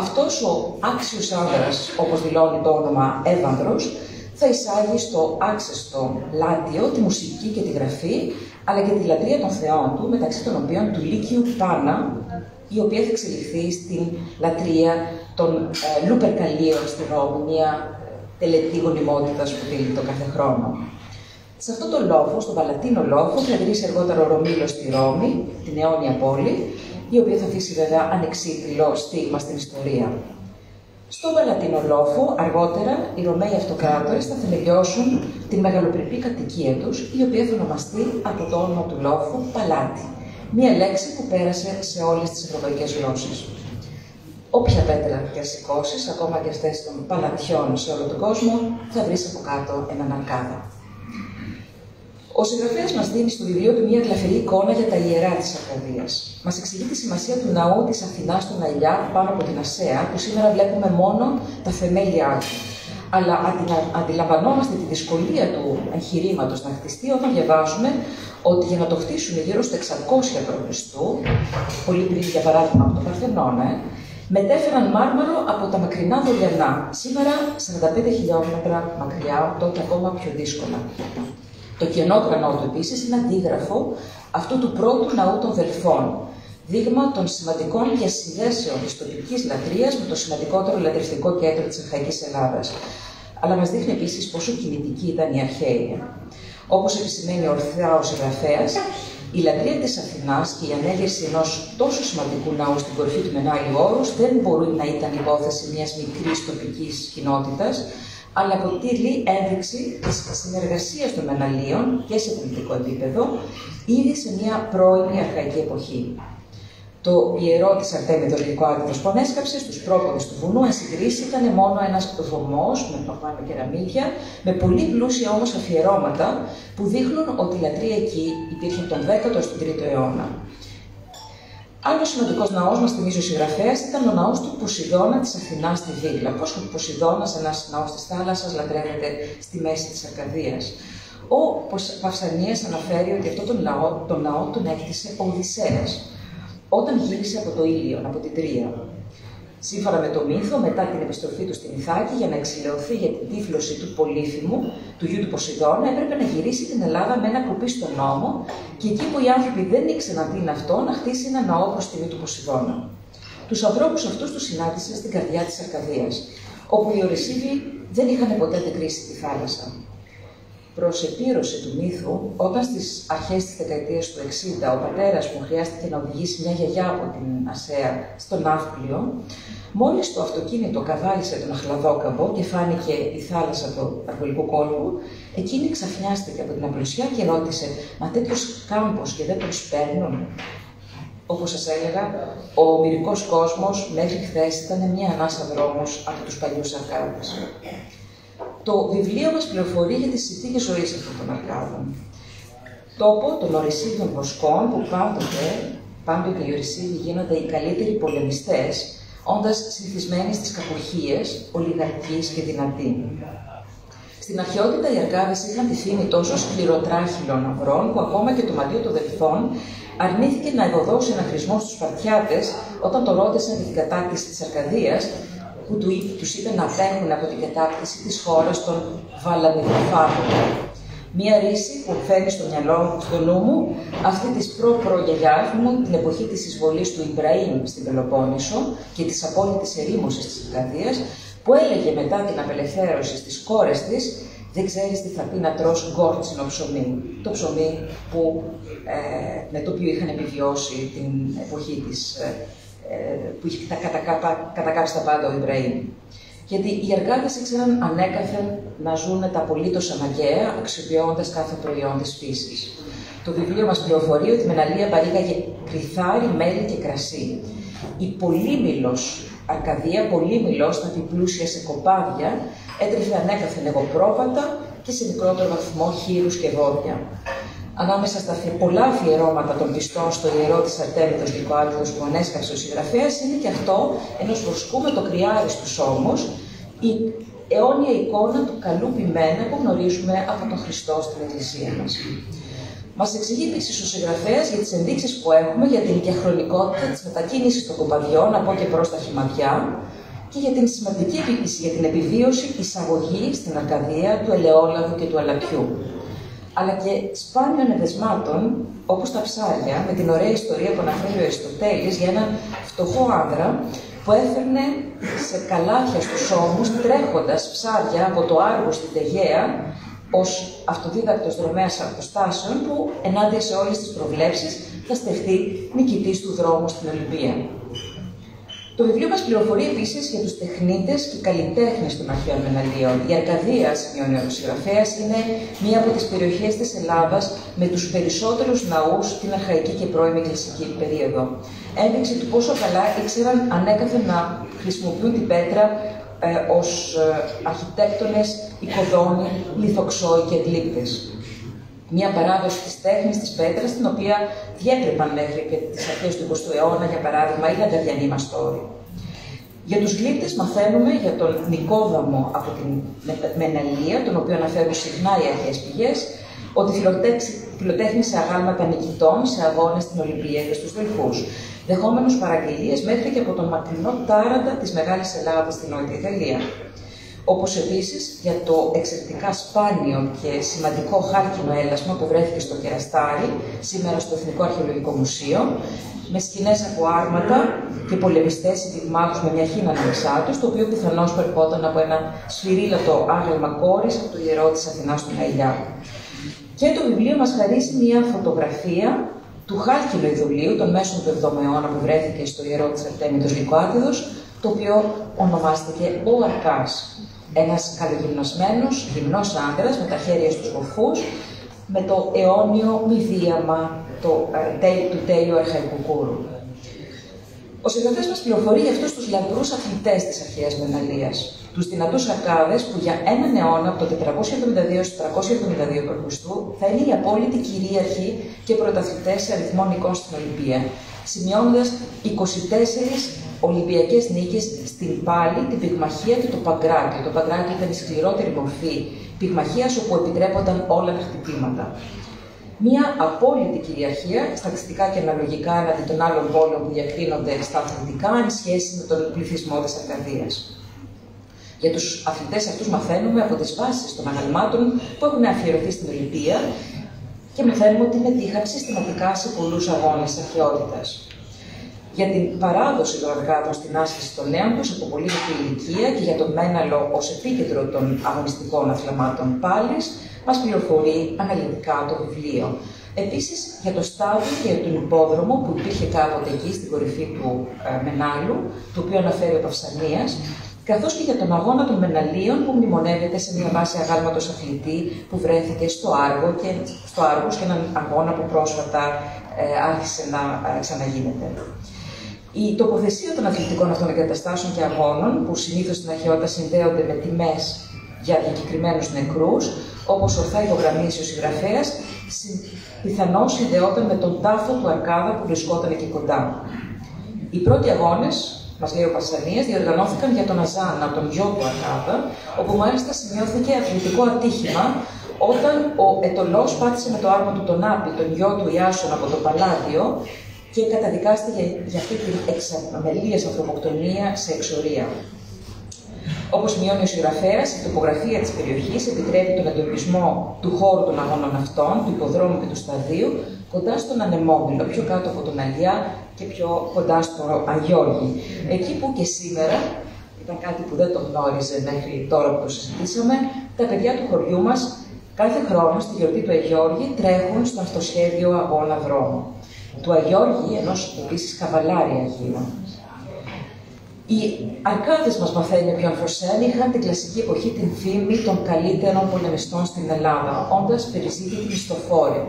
Αυτός ο άξιος άνδρας, όπως δηλώνει το όνομα Έβανδρος, θα εισάγει στο άξεστο Λάτιο τη μουσική και τη γραφή, αλλά και τη λατρεία των θεών του, μεταξύ των οποίων του Λύκειου Πάνα, η οποία θα εξελιχθεί στην λατρεία των Λουπερκαλίων στη Ρώμη, μια τελετή γονιμότητας που δίνει κάθε χρόνο. Σε αυτό το λόφο, στον Παλατίνο Λόφο, θα ιδρύσει αργότερα ο Ρωμήλος στη Ρώμη, την αιώνια πόλη, η οποία θα αφήσει βέβαια ανεξίτηλο στίγμα στην ιστορία. Στον Παλατίνο Λόφο, αργότερα, οι Ρωμαίοι αυτοκράτορες θα θεμελιώσουν την μεγαλοπρεπή κατοικία τους, η οποία θα ονομαστεί από το όνομα του λόφου Παλάτι. Μία λέξη που πέρασε σε όλες τις ευρωπαϊκές γλώσσες. Όποια πέτρα και σηκώσεις, ακόμα και αυτές των παλατιών σε όλο τον κόσμο, θα βρεις από κάτω έναν αρκάδα. Ο συγγραφέας μας δίνει στο βιβλίο του μια γλαφυρή εικόνα για τα ιερά της Αρκαδίας. Μας εξηγεί τη σημασία του ναού της Αθηνάς στον Αηλιά πάνω από την Ασσέα, που σήμερα βλέπουμε μόνο τα θεμέλια του. Αλλά αντιλαμβανόμαστε τη δυσκολία του εγχειρήματος να χτιστεί όταν διαβάζουμε ότι για να το χτίσουν γύρω στο 600 π.Χ., πολύ πριν για παράδειγμα από το Παρθενώνα, μετέφεραν μάρμαρο από τα μακρινά Δωριανά, σήμερα 45 χιλιόμετρα μακριά, τότε ακόμα πιο δύσκολα. Το κενόκρανό του επίσης είναι αντίγραφο αυτού του πρώτου ναού των Δελφών, δείγμα των σημαντικών διασυνδέσεων της τοπικής λατρείας με το σημαντικότερο λατρευτικό κέντρο της αρχαϊκής Ελλάδας. Αλλά μας δείχνει επίσης πόσο κινητική ήταν η αρχαίοι. Όπως επισημαίνει ορθά ο συγγραφέας, η λατρεία της Αθηνάς και η ανέγερση ενός τόσο σημαντικού ναού στην κορυφή του Μενάλιου Όρους δεν μπορεί να ήταν υπόθεση μιας μικρής τοπικής κοινότητας, αλλά αποτελεί ένδειξη της συνεργασίας των Μεναλίων και σε πολιτικό επίπεδο, ήδη σε μια πρώιμη αρχαϊκή εποχή. Το ιερό της Αρτέμιδο γλυκό άκρος που ανέσκαψε στους πρόποδες του βουνού, εν συγκρίση, ήταν μόνο ένας βωμός με πάνω κεραμίδια, με πολύ πλούσια όμως αφιερώματα που δείχνουν ότι η λατρεία εκεί υπήρχε τον 10ο έως τον 3ο αιώνα. Άλλος σημαντικός ναός, μας θυμίζει ο συγγραφέας, ήταν ο ναός του Ποσειδώνα της Αθηνάς στη Βίγλα. Πώς ο Ποσειδώνας, ένας ναός της θάλασσας, λατρεύεται στη μέση της Αρκαδίας. Ο Παυσανίας αναφέρει ότι αυτό τον ναό τον έκτισε ο Οδυσσέας, όταν γύρισε από το Ήλιον, από την Τρία. Σύμφωνα με το μύθο, μετά την επιστροφή του στην Ιθάκη, για να εξηλαιωθεί για την τύφλωση του Πολύφημου, του γιου του Ποσειδώνα, έπρεπε να γυρίσει την Ελλάδα με ένα κουπί στον νόμο και εκεί που οι άνθρωποι δεν ήξεραν τι είναι αυτό, να χτίσει ένα ναό προς τιμή του Ποσειδώνα. Τους ανθρώπους αυτούς τους συνάντησε στην καρδιά της Αρκαδίας. όπου οι Ορεσίβοι δεν είχαν ποτέ δεκρύσει τη θάλασσα. Προς επίρρωση του μύθου, όταν στις αρχές της δεκαετίας του 60 ο πατέρας μου χρειάστηκε να οδηγήσει μια γιαγιά από την Ασέα στο Ναύπλιο, μόλις το αυτοκίνητο καβάλισε τον Αχλαδόκαμπο και φάνηκε η θάλασσα του Αρβολικού κόλπου, εκείνη ξαφνιάστηκε από την απλωσιά και ρώτησε «Μα τέτοιος κάμπος και δεν τον σπέρνουν?» Όπως σας έλεγα, ο ομηρικός κόσμος μέχρι χθες ήταν μια ανάσα δρόμους από τους παλιούς αρκάδες. Το βιβλίο μας πληροφορεί για τις συνθήκες ζωής αυτών των αρκάδων. Τόπο των Ορεσίβιων βοσκών που πάντοτε οι Ορεσίβοι γίνονται οι καλύτεροι πολεμιστές, όντας συνηθισμένοι στις κακουχίες, ολιγαρκείς και δυνατοί. Στην αρχαιότητα οι αρκάδες είχαν τη φήμη τόσο σκληροτράχυλων αγρών που ακόμα και το μαντίο των Δελφών αρνήθηκε να ευωδώσει ένα χρησμό στους Σπαρτιάτες όταν το ρώτησαν για την κατάκτηση της Αρκαδίας, που τους είπε να απέχουν από την κατάκτηση της χώρας των Βαλανιδοφάγων. Μία ρίση που φέρνει στο νου μου αυτή της προ-προγιαγιάς μου την εποχή της εισβολής του Ιμπραήμ στην Πελοπόννησο και της απόλυτης ερήμωσης της Αρκαδίας, που έλεγε μετά την απελευθέρωση στις κόρες της «Δεν ξέρεις τι θα πει να τρως γκόρτσινο ψωμί». Το ψωμί με το οποίο είχαν επιβιώσει την εποχή της που είχε κατακάψει τα πάντα ο Ιμπραήμ. Γιατί οι Αρκάδες ήξεραν ανέκαθεν να ζουν τα απολύτως αναγκαία, αξιοποιώντας κάθε προϊόν της φύσης. Το βιβλίο μας πληροφορεί ότι η Μεναλία παρήγαγε κρυθάρι, μέλι και κρασί. Η πολύμηλος Αρκαδία, πολύμηλος, σταθή πλούσια σε κοπάδια, έτρεφε ανέκαθεν εγωπρόβατα και σε μικρότερο βαθμό χείρους και βόδια. Ανάμεσα στα πολλά αφιερώματα των πιστών στο ιερό της Αρτέμιδος Λυκοάτιδος που ανέσκαψε ο συγγραφέας είναι και αυτό ενός βοσκού με το κρυάρι στους ώμους, η αιώνια εικόνα του καλού ποιμένα που γνωρίζουμε από τον Χριστό στην Εκκλησία μας. Μας εξηγεί επίσης ο συγγραφέας για τις ενδείξεις που έχουμε για την διαχρονικότητα της μετακίνησης των κοπαδιών από και προς τα Χυμαδιά και για την σημαντική για την επιβίωση εισαγωγή στην Αρκαδία του ελαιόλαδου και του αλατιού, αλλά και σπάνιων εδεσμάτων, όπως τα ψάρια, με την ωραία ιστορία που αναφέρει ο Αριστοτέλης για έναν φτωχό άνδρα που έφερνε σε καλάθια στους ώμους τρέχοντας ψάρια από το Άργο στην Αιγαία ως αυτοδίδακτος δρομέας αποστάσεων που ενάντια σε όλες τις προβλέψεις θα στεφτεί νικητής του δρόμου στην Ολυμπία. Το βιβλίο μας πληροφορεί επίσης για τους τεχνίτες και καλλιτέχνες των αρχαίων Μεναλίων. Η Αρκαδία, σημειώνει ο συγγραφέας, είναι μία από τις περιοχές της Ελλάδας με τους περισσότερους ναούς την αρχαϊκή και πρώιμη κλασική περίοδο. Ένδειξη του πόσο καλά ήξεραν ανέκαθεν να χρησιμοποιούν την πέτρα ως αρχιτέκτονες, οικοδόμοι, λιθοξόοι και αντλήκτες. Μια παράδοση της τέχνης της πέτρας, την οποία διέτρεπαν μέχρι και τις αρχές του 20ου αιώνα, για παράδειγμα, οι Λανταδιανοί μαστόροι. Για τους γλύπτες μαθαίνουμε για τον Νικόδαμο από την Μεναλία, τον οποίο αναφέρουν συχνά οι αρχαίες πηγές, ότι φιλοτέχνησε αγάλματα νικητών σε αγώνες στην Ολυμπία και στους Δελφούς, δεχόμενος παραγγελίες μέχρι και από τον μακρινό τάραντα της Μεγάλης Ελλάδας στην Νότια Ιταλία. Όπως επίσης για το εξαιρετικά σπάνιο και σημαντικό χάλκινο έλασμα που βρέθηκε στο Κεραστάρι, σήμερα στο Εθνικό Αρχαιολογικό Μουσείο, με σκηνές από άρματα και πολεμιστές υπηγμάτους με μια χίνα ανάμεσά τους, το οποίο πιθανώς προερχόταν από ένα σφυρίλατο άγαλμα κόρης από το ιερό της Αθηνάς του Ναϊλιά. Και το βιβλίο μας χαρίζει μια φωτογραφία του χάλκινου ειδωλίου των μέσων του 7ου αιώνα που βρέθηκε στο ιερό της Αρτέμιδος Λυκοάτιδος, το οποίο ονομάστηκε ο Αρκάς. Ένας καλογυμνασμένος, γυμνός άντρας με τα χέρια στους βοφούς, με το αιώνιο μηδίαμα του τέλειου αρχαϊκού κούρου. Ο συγγραφέας μας πληροφορεί για αυτούς τους λαμπρούς αθλητές της αρχαίας Μεναλίας, τους δυνατούς αρκάδες που για έναν αιώνα, από το 472 στο 472 π.Χ., θα είναι οι απόλυτοι κυρίαρχοι και πρωταθλητές σε αριθμό νικών στην Ολυμπία, σημειώνοντας 24 Ολυμπιακές νίκες στην πάλη, την πυγμαχία και το παγκράκιο. Το παγκράκιο ήταν η σκληρότερη μορφή πυγμαχίας όπου επιτρέπονταν όλα τα χτυπήματα. Μία απόλυτη κυριαρχία, στατιστικά και αναλογικά έναντι των άλλων πόλεων που διακρίνονται στα αθλητικά, εν σχέση με τον πληθυσμό της Αρκαδίας. Για τους αθλητές αυτούς μαθαίνουμε από τις βάσεις των αγαλμάτων που έχουν αφιερωθεί στην Ολυμπία και μαθαίνουμε ότι μετήχαν συστηματικά σε πολλούς αγώνες αρχαιότητας. για την παράδοση των αρκάδων στην άσκηση των νέων τους από πολύ μικρή ηλικία και για το μέναλο ως επίκεντρο των αγωνιστικών αθλημάτων πάλης, μας πληροφορεί αναλυτικά το βιβλίο. Επίσης, για το στάδιο και τον υπόδρομο που υπήρχε κάποτε εκεί στην κορυφή του Μενάλου, το οποίο αναφέρει ο Παυσανίας, καθώς και για τον αγώνα των Μεναλίων που μνημονεύεται σε μια βάση αγάλματος αθλητή που βρέθηκε στο Άργος και έναν αγώνα που πρόσφατα άρχισε να ξαναγίνεται. Η τοποθεσία των αθλητικών αυτών εγκαταστάσεων και αγώνων, που συνήθως στην αρχαιότητα συνδέονται με τιμές για διακεκριμένους νεκρούς, όπως ορθά υπογραμμίζει ο συγγραφέας, πιθανώς συνδεόταν με τον τάφο του Αρκάδα που βρισκόταν εκεί κοντά. Οι πρώτοι αγώνες, μας λέει ο Παυσανίας, διοργανώθηκαν για τον Αζάνα, τον γιο του Αρκάδα, όπου μάλιστα σημειώθηκε αθλητικό ατύχημα όταν ο Ετωλός πάτησε με το άρμα του τον Άπη, τον γιο του Ιάσον, από το Παλάτιο και καταδικάστηκε για αυτή την εξαμελίας ανθρωποκτονία σε εξορία. Όπως μειώνει ο συγγραφέας, η τοπογραφία της περιοχής επιτρέπει τον εντοπισμό του χώρου των αγώνων αυτών, του υποδρόμου και του σταδίου, κοντά στον Ανεμόμυλο, πιο κάτω από τον Αγιά και πιο κοντά στο Αγιώργη. Εκεί που και σήμερα, ήταν κάτι που δεν το γνώριζε μέχρι τώρα που το συζητήσαμε, τα παιδιά του χωριού μας κάθε χρόνο στη γιορτή του Αγιώργη τρέχουν στο αυτοσχέδιο αγώνα δρόμου. Του Αγιώργη, ενός επίσης καβαλάρια εκείνο. Οι Αρκάδες, μας μαθαίνει ο Πιον Φροσέν, είχαν την κλασική εποχή την φήμη των καλύτερων πολεμιστών στην Ελλάδα, όντας περιζήτητη μισθοφόρη.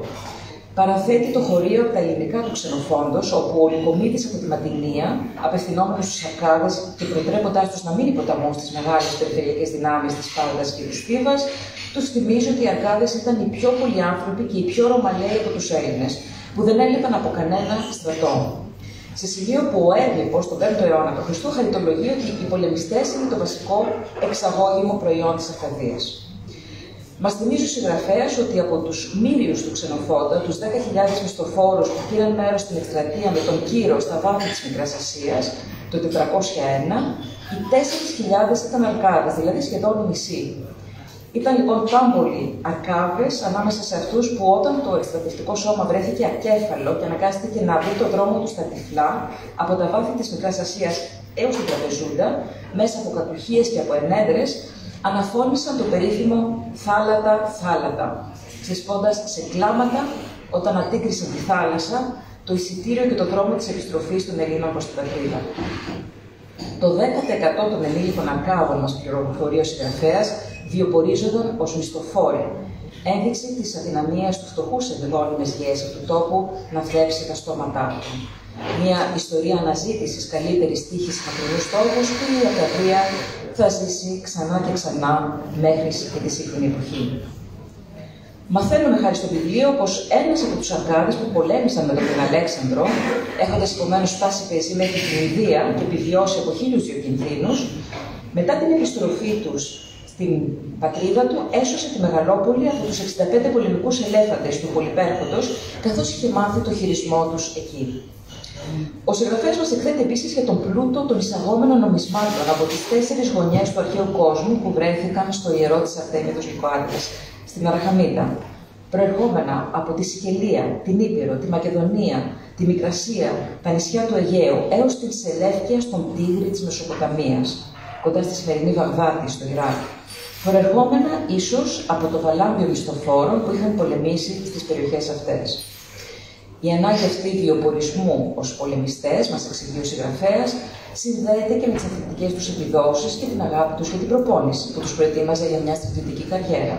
Παραθέτει το χωρίο από τα ελληνικά του Ξενοφόντος, όπου ο Λυκομήτης από τη Ματινία, απευθυνόμενος στους Αρκάδες και προτρέποντάς τους να μην υποταμούν στις μεγάλες περιφερειακές δυνάμεις της Σπάρτας και της Φίβας, τους θυμίζει ότι οι Αρκάδες ήταν οι πιο πολλοί άνθρωποι και οι πιο ρωμαλαίοι από τους Έλληνες, που δεν έλειπαν από κανένα στρατό. Σε σημείο που ο Εύληπος, τον 5ο αιώνα του Χριστού, χαριτολογεί ότι οι πολεμιστές είναι το βασικό εξαγώγημο προϊόν της Αρκαδίας. Μας θυμίζει ο συγγραφέας ότι από τους Μύριους του Ξενοφόντα, τους 10.000 μισθοφόρους που πήραν μέρος στην εκστρατεία με τον Κύρο στα βάθη της Μικράς Ασίας το 401, οι 4.000 ήταν Αρκάδες, δηλαδή σχεδόν οι μισοί. Ήταν λοιπόν πάμπολοι Αρκάδες ανάμεσα σε αυτούς που όταν το εκστρατευτικό σώμα βρέθηκε ακέφαλο και αναγκάστηκε να βρει το δρόμο του στα τυφλά από τα βάθη της Μικράς Ασίας έως την Τραπεζούντα, μέσα από κατουχίες και από ενέδρες, αναφώνησαν το περίφημο «θάλατα, θάλατα», ξεσπώντας σε κλάματα όταν αντίκρισαν τη θάλασσα, το εισιτήριο και το δρόμο της επιστροφής των Ελλήνων προς την πατρίδα. Το 10% των ενήλικων Αρκάδων, μας πληροφορεί ο συγγραφέας, βιοπορίζονταν ως μισθοφόροι, ένδειξη της αδυναμίας του φτωχού σε δεδόμινες γέες του τόπου να θρέψει τα στόματά του. Μια ιστορία αναζήτησης καλύτερης τύχης μακρινούς τόπους που η Αρκαδία θα ζήσει ξανά και ξανά μέχρι και τη σύγχρονη εποχή. Μαθαίνουμε χάρη στο βιβλίο πως ένας από τους Αρκάδες που πολέμησαν με τον Αλέξανδρο, έχοντας επομένως φτάσει πεζή μέχρι την Ινδία και επιβιώσει από 1002 κινδύνους, μετά την επιστροφή τους στην πατρίδα του, έσωσε τη Μεγαλόπολη από τους 65 πολεμικούς ελέφαντες του Πολυπέρχοντος, καθώς είχε μάθει το χειρισμό τους εκεί. Ο συγγραφέας μας εκθέτει επίσης για τον πλούτο των εισαγόμενων νομισμάτων από τις 4 γωνιές του αρχαίου κόσμου που βρέθηκαν στο ιερό της Αρτέμιδος Νικοάτρας, στην Αραχαμίτα, προερχόμενα από τη Σικελία, την Ήπειρο, τη Μακεδονία, τη Μικρασία, τα νησιά του Αιγαίου, έως την Σελεύκεια στον Τίγρη της Μεσοποταμίας, κοντά στη σημερινή Βαγδάτη, στο Ιράκ, προερχόμενα ίσως από το βαλάμπιο μισθοφόρων που είχαν πολεμήσει στις περιοχές αυτές. Η ανάγκη αυτή βιοπορισμού ως πολεμιστές, μας εξηγεί ο συγγραφέας, συνδέεται και με τις αθλητικές τους επιδόσεις και την αγάπη τους για την προπόνηση που τους προετοίμαζε για μια στρατιωτική καριέρα.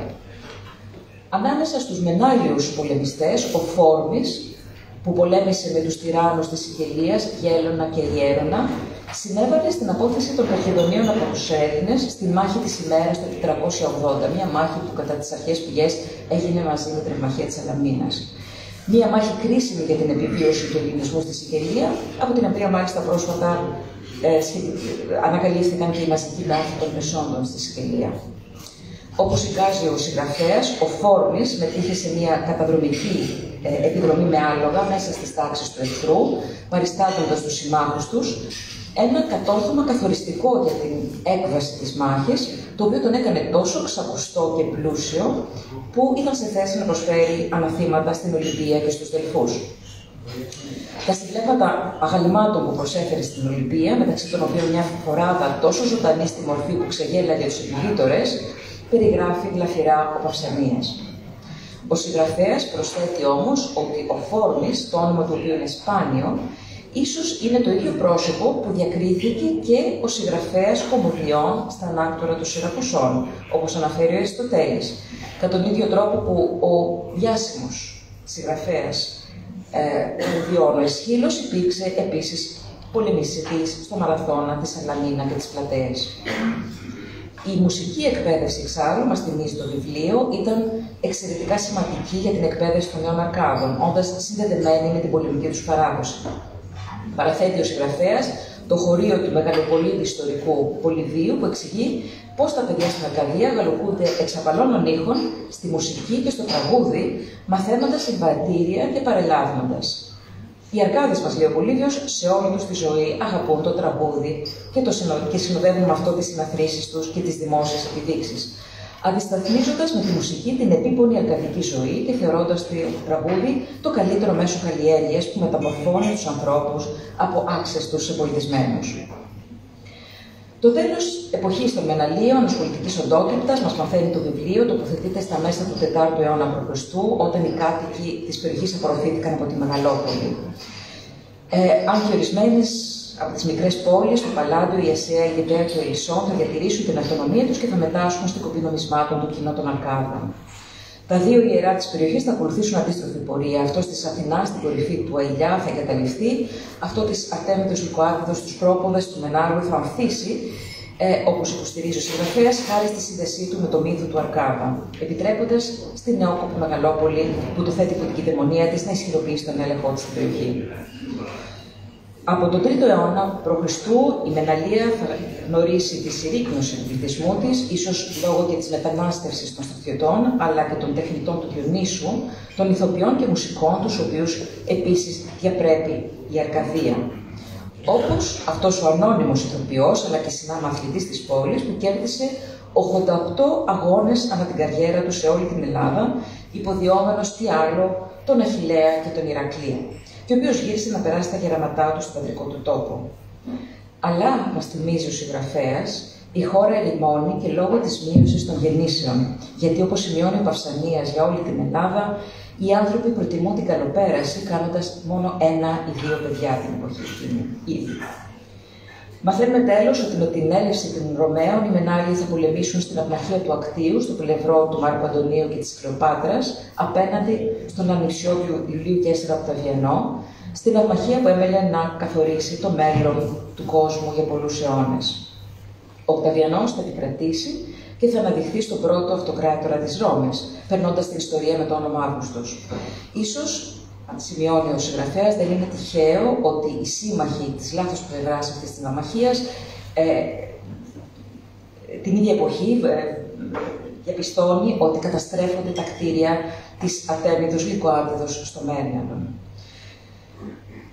Ανάμεσα στους Μενάλιους πολεμιστές, ο Φόρμης, που πολέμησε με τους τυράννους της Σικελίας, Γέλωνα και Ιέρωνα, συνέβαλε στην απόθεση των Καρχεδονίων από τους Έλληνες στη μάχη της ημέρας το 480, μια μάχη που κατά τις αρχαίες πηγές έγινε μαζί με την Ευμαχία της Αλαμίνας. Μία μάχη κρίσιμη για την επιβίωση του ελληνισμού στη Σικελία, από την οποία μάλιστα πρόσφατα ανακαλύφθηκαν και οι μαζικοί λάθη των Μεσόντων στη Σικελία. Όπως εικάζει ο συγγραφέας, ο Φόρμης μετήχε σε μια καταδρομική επιδρομή με άλογα μέσα στις τάξεις του εχθρού, παριστάτοντας τους συμμάχους τους, ένα κατόρθωμα καθοριστικό για την έκβαση της μάχης, το οποίο τον έκανε τόσο ξακουστό και πλούσιο, που ήταν σε θέση να προσφέρει αναθήματα στην Ολυμπία και στους Δελφούς. Τα στιβλέματα αγαλμάτων που προσέφερε στην Ολυμπία, μεταξύ των οποίων μια φοράδα τόσο ζωντανή στη μορφή που ξεγέλαγε τους επιβίτορες, περιγράφει γλαφυρά ο Παυσανίας. Ο συγγραφέας προσθέτει όμως ότι ο Φόρμης, το όνομα του οποίου είναι σπάνιο, ίσως είναι το ίδιο πρόσωπο που διακρίθηκε και ο συγγραφέας κομμωδιών στα ανάκτορα των Σιρακουσών, όπως αναφέρει ο Αριστοτέλης. Κατά τον ίδιο τρόπο που ο διάσημος συγγραφέας κομμωδιών, ο Αισχύλος, υπήρξε επίσης πολεμιστής στο Μαραθώνα, τη Σαλαμίνα και τις Πλατείες. Η μουσική εκπαίδευση, εξάλλου, μας θυμίζει το βιβλίο, ήταν εξαιρετικά σημαντική για την εκπαίδευση των νέων αρκάδων, όντας συνδεδεμένη με την πολεμική τους παράδοση. Παραθέτει ο συγγραφέας το χωρίο του μεγαλοπολίδη ιστορικού Πολυδίου, που εξηγεί πώς τα παιδιά στην Αρκαδία γαλοπούνται εξ απαλώνων ήχων, στη μουσική και στο τραγούδι, μαθαίνοντας συμβατήρια και παρελάβοντας. Οι Αρκάδες, μας λέει ο Πολύδιος, σε όλη τους τη ζωή αγαπούν το τραγούδι και συνοδεύουν με αυτό τις συναθρήσεις τους και τις δημόσιες επιδείξεις, αντισταθμίζοντας με τη μουσική την επίπονη αρκαδική ζωή και θεωρώντας το τραγούδι το καλύτερο μέσο καλλιέργειας που μεταμορφώνει τους ανθρώπους από άξεστους σε πολιτισμένους. Το τέλος εποχής των Μεναλίων ως πολιτικής οντότητας, μας μαθαίνει το βιβλίο, τοποθετείται στα μέσα του 4ου αιώνα π.Χ., όταν οι κάτοικοι της περιοχής απορροφήθηκαν από τη Μεγαλόπολη. Αν και ορισμένες από τις μικρές πόλεις, το Παλάντιο, η Ασέα, η Γεδαία και ο Ελισσόν θα διατηρήσουν την αυτονομία τους και θα μετάσχουν στην κοπή νομισμάτων του κοινό των Αρκάδων. Τα δύο ιερά της περιοχής θα ακολουθήσουν αντίστροφη πορεία. Αυτός της Αθηνάς στην κορυφή του Αηλιά θα εγκαταλειφθεί, αυτό της Αρτέμιδος Λυκοάκηδος στους πρόποδες του Μενάρου θα ανθίσει, όπως υποστηρίζει ο συγγραφέας, χάρη στη σύνδεσή του με το μύθο του Αρκάδα, επιτρέποντας στην νεόκοπη Μεγαλόπολη, που το θέτει υπό την κυδαιμονία της, να ισχυροποιήσει τον έλεγχό της στην περιοχή. Από τον 3ο αιώνα π.Χ. η Μεναλία θα γνωρίσει τη συρρίκνωση του πληθυσμού της, ίσως λόγω και της μετανάστευσης των στρατιωτών, αλλά και των τεχνητών του Διονύσου, των ηθοποιών και μουσικών, τους οποίους επίσης διαπρέπει η Αρκαδία. Όπως αυτός ο ανώνυμος ηθοποιός, αλλά και συνάμα αθλητής της πόλης, που κέρδισε 88 αγώνες ανά την καριέρα του σε όλη την Ελλάδα, υποδιόμενος τι άλλο τον Αχιλλέα και τον Ηρακλή, και ο οποίος γύρισε να περάσει τα γεραματά του στον πατρικό του τόπο. Αλλά, μας θυμίζει ο συγγραφέας, η χώρα ερημώνει και λόγω της μείωσης των γεννήσεων, γιατί όπως σημειώνει ο Παυσανίας για όλη την Ελλάδα, οι άνθρωποι προτιμούν την καλοπέραση, κάνοντας μόνο 1 ή 2 παιδιά την εποχή εκείνη ήδη. Μαθαίνουμε τέλος ότι με την έλευση των Ρωμαίων οι Μενάλιοι θα πολεμήσουν στην αυναχία του Ακτίου, στο πλευρό του Μάρκου Αντωνίου και της Κλεοπάτρας, απέναντι στον ανιψιό του Ιουλίου Καίσαρα Οκταβιανό, στην αυναχία που έμελε να καθορίσει το μέλλον του κόσμου για πολλούς αιώνες. Ο Οκταβιανός θα επικρατήσει και θα αναδειχθεί στον πρώτο αυτοκράτορα της Ρώμης, περνώντας την ιστορία με το όνομα Αύγουστος. Ίσως, αν σημειώνει ο συγγραφέας, δεν είναι τυχαίο ότι οι σύμμαχοι της λάθος πλευράς αυτής της αμαχίας την ίδια εποχή διαπιστώνει ότι καταστρέφονται τα κτίρια της Αρτέμιδος Λυκοάκηδος στο Μέριανον.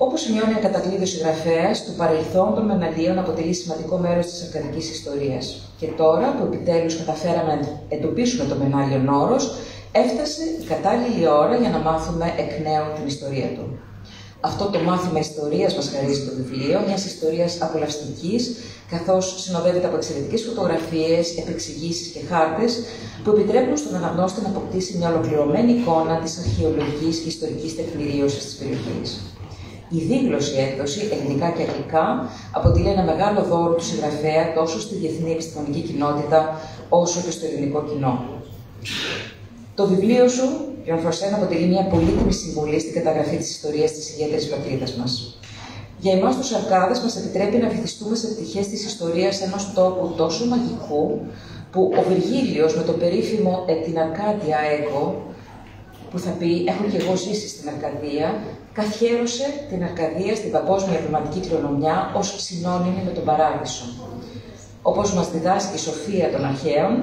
Όπως σημειώνει ο κατακλείδος συγγραφέας, το παρελθόν των Μεναλίων αποτελεί σημαντικό μέρος της αρκαδικής ιστορίας. Και τώρα που επιτέλους καταφέραμε να εντοπίσουμε το Μενάλιον όρος, έφτασε η κατάλληλη ώρα για να μάθουμε εκ νέου την ιστορία του. Αυτό το μάθημα ιστορίας μας χαρίζει το βιβλίο, μιας ιστορίας απολαυστικής, καθώς συνοδεύεται από εξαιρετικές φωτογραφίες, επεξηγήσεις και χάρτες που επιτρέπουν στον αναγνώστη να αποκτήσει μια ολοκληρωμένη εικόνα της αρχαιολογικής και ιστορικής τεκμηρίωσης της περιοχής. Η δίγλωση έκδοση, ελληνικά και αγγλικά, αποτελεί ένα μεγάλο δώρο του συγγραφέα τόσο στη διεθνή επιστημονική κοινότητα όσο και στο ελληνικό κοινό. Το βιβλίο σου, Ιωάννη Φροσέν, αποτελεί μια πολύτιμη συμβολή στην καταγραφή της ιστορίας της ιδιαίτερης πατρίδας μας. Για εμάς τους Αρκάδες μας επιτρέπει να βυθιστούμε σε πτυχές της ιστορίας ενός τόπου τόσο μαγικού, που ο Βυργίλιος με το περίφημο «την Αρκάντια εγώ», που θα πει «έχω και εγώ ζήσει στην Αρκαδία», καθιέρωσε την Αρκαδία στην παγκόσμια πνευματική κληρονομιά ως συνώνυμη με τον Παράδεισο. Όπως μας διδάσκει η σοφία των αρχαίων,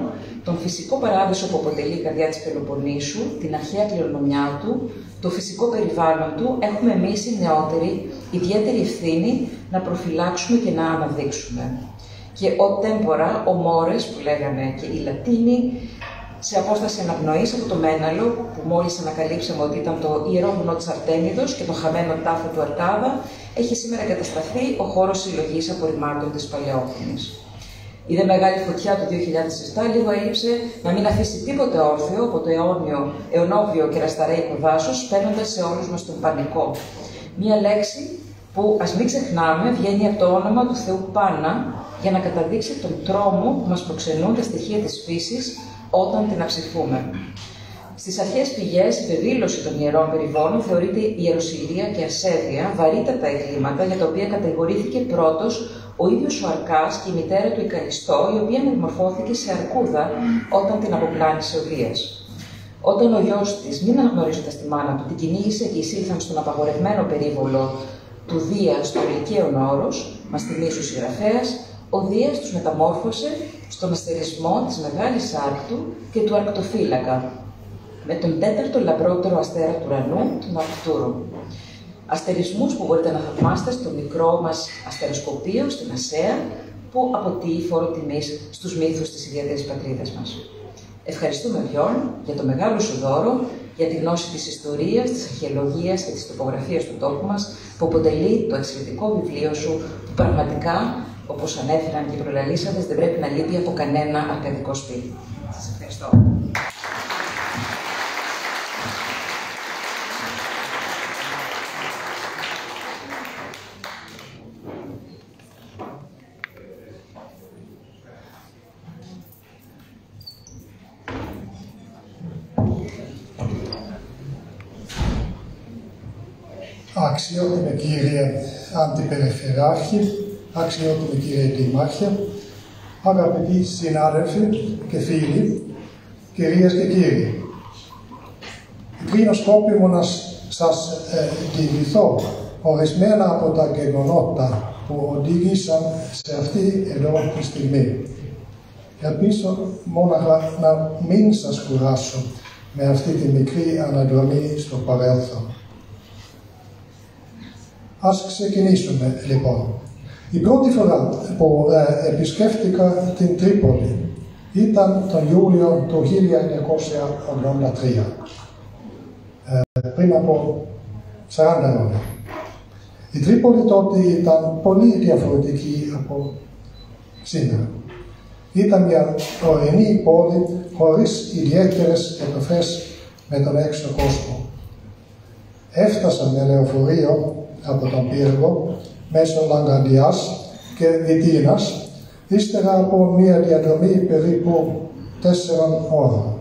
τον φυσικό παράδεισο που αποτελεί η καρδιά της Πελοποννήσου, την αρχαία κληρονομιά του, το φυσικό περιβάλλον του, έχουμε εμείς οι νεότεροι ιδιαίτερη ευθύνη να προφυλάξουμε και να αναδείξουμε. Και ο τέμπορα, ο μόρες που λέγανε και οι Λατίνοι, σε απόσταση αναπνοής από το Μέναλο, που μόλις ανακαλύψαμε ότι ήταν το ιερό βουνό της Αρτέμιδος και το χαμένο τάφο του Αρκάδα, έχει σήμερα κατασταθεί ο χώρος συλλογής απορριμμάτων της Παλαιόθνης. Η δε μεγάλη φωτιά του 2007 λίγο έλειψε να μην αφήσει τίποτε όρθιο από το αιωνόβιο και ρασταρέικο δάσος, παίρνοντας σε όλους μας τον πανικό. Μία λέξη που, ας μην ξεχνάμε, βγαίνει από το όνομα του Θεού Πάνα για να καταδείξει τον τρόμο που μας προξενούν τα στοιχεία της φύσης όταν την αψηφούμε. Στις αρχαίες πηγές, η πεδήλωση των ιερών περιβόλων θεωρείται ιεροσυλία και ασέβεια, βαρύτατα εγκλήματα για τα οποία κατηγορήθηκε πρώτος ο ίδιος ο Αρκάς και η μητέρα του η Καλιστό, η οποία μεταμορφώθηκε σε αρκούδα όταν την αποπλάνησε ο Δίας. Όταν ο γιος της, μην αναγνωρίζοντας τη μάνα του, την κυνήγησε και εισήλθαν στον απαγορευμένο περίβολο του Δία στο Ηλικαίον Όρος, μας θυμίζει ο συγγραφέας, ο Δίας τους μεταμόρφωσε στον αστερισμό της Μεγάλης Άρκτου και του Αρκτοφύλακα, με τον τέταρτο λαμπρότερο αστέρα του ουρανού, τον Αρκτούρο. Αστερισμούς που μπορείτε να θαυμάσετε στο μικρό μας αστεροσκοπείο στην Ασέα, που αποτείει φόρο τιμής στους μύθους της ιδιαίτερης πατρίδας μας. Ευχαριστούμε Βιόν για το μεγάλο σου δώρο, για τη γνώση της ιστορίας, της αρχαιολογίας και της τοπογραφίας του τόπου μας, που αποτελεί το εξαιρετικό βιβλίο σου, που πραγματικά, όπως ανέφεραν και οι προλαλήσαντες, δεν πρέπει να λείπει από κανένα αρκαδικό σπίτι. Σας ευχαριστώ. Αξιότιμε κύριε Αντιπεριφεράρχη, αξιότιμε κύριε Δήμαρχε, αγαπητοί συνάδελφοι και φίλοι, κυρίες και κύριοι. Κρίνω σκόπιμο να σας διηγηθώ ορισμένα από τα γεγονότα που οδήγησαν σε αυτή εδώ τη στιγμή. Ελπίζω μόναχα να μην σας κουράσω με αυτή τη μικρή αναδρομή στο παρέλθον. Ας ξεκινήσουμε λοιπόν. Η πρώτη φορά που επισκέφτηκα την Τρίπολη ήταν τον Ιούλιο του 1983, πριν από 40 χρόνια. Η Τρίπολη τότε ήταν πολύ διαφορετική από σήμερα. Ήταν μια ορεινή πόλη χωρίς ιδιαίτερες επαφές με τον έξω κόσμο. Έφτασα με λεωφορείο από τον Πύργο μέσω Λαγκαντιάς και Βιτίνας, ύστερα από μια διαδρομή περίπου 4 ώρων.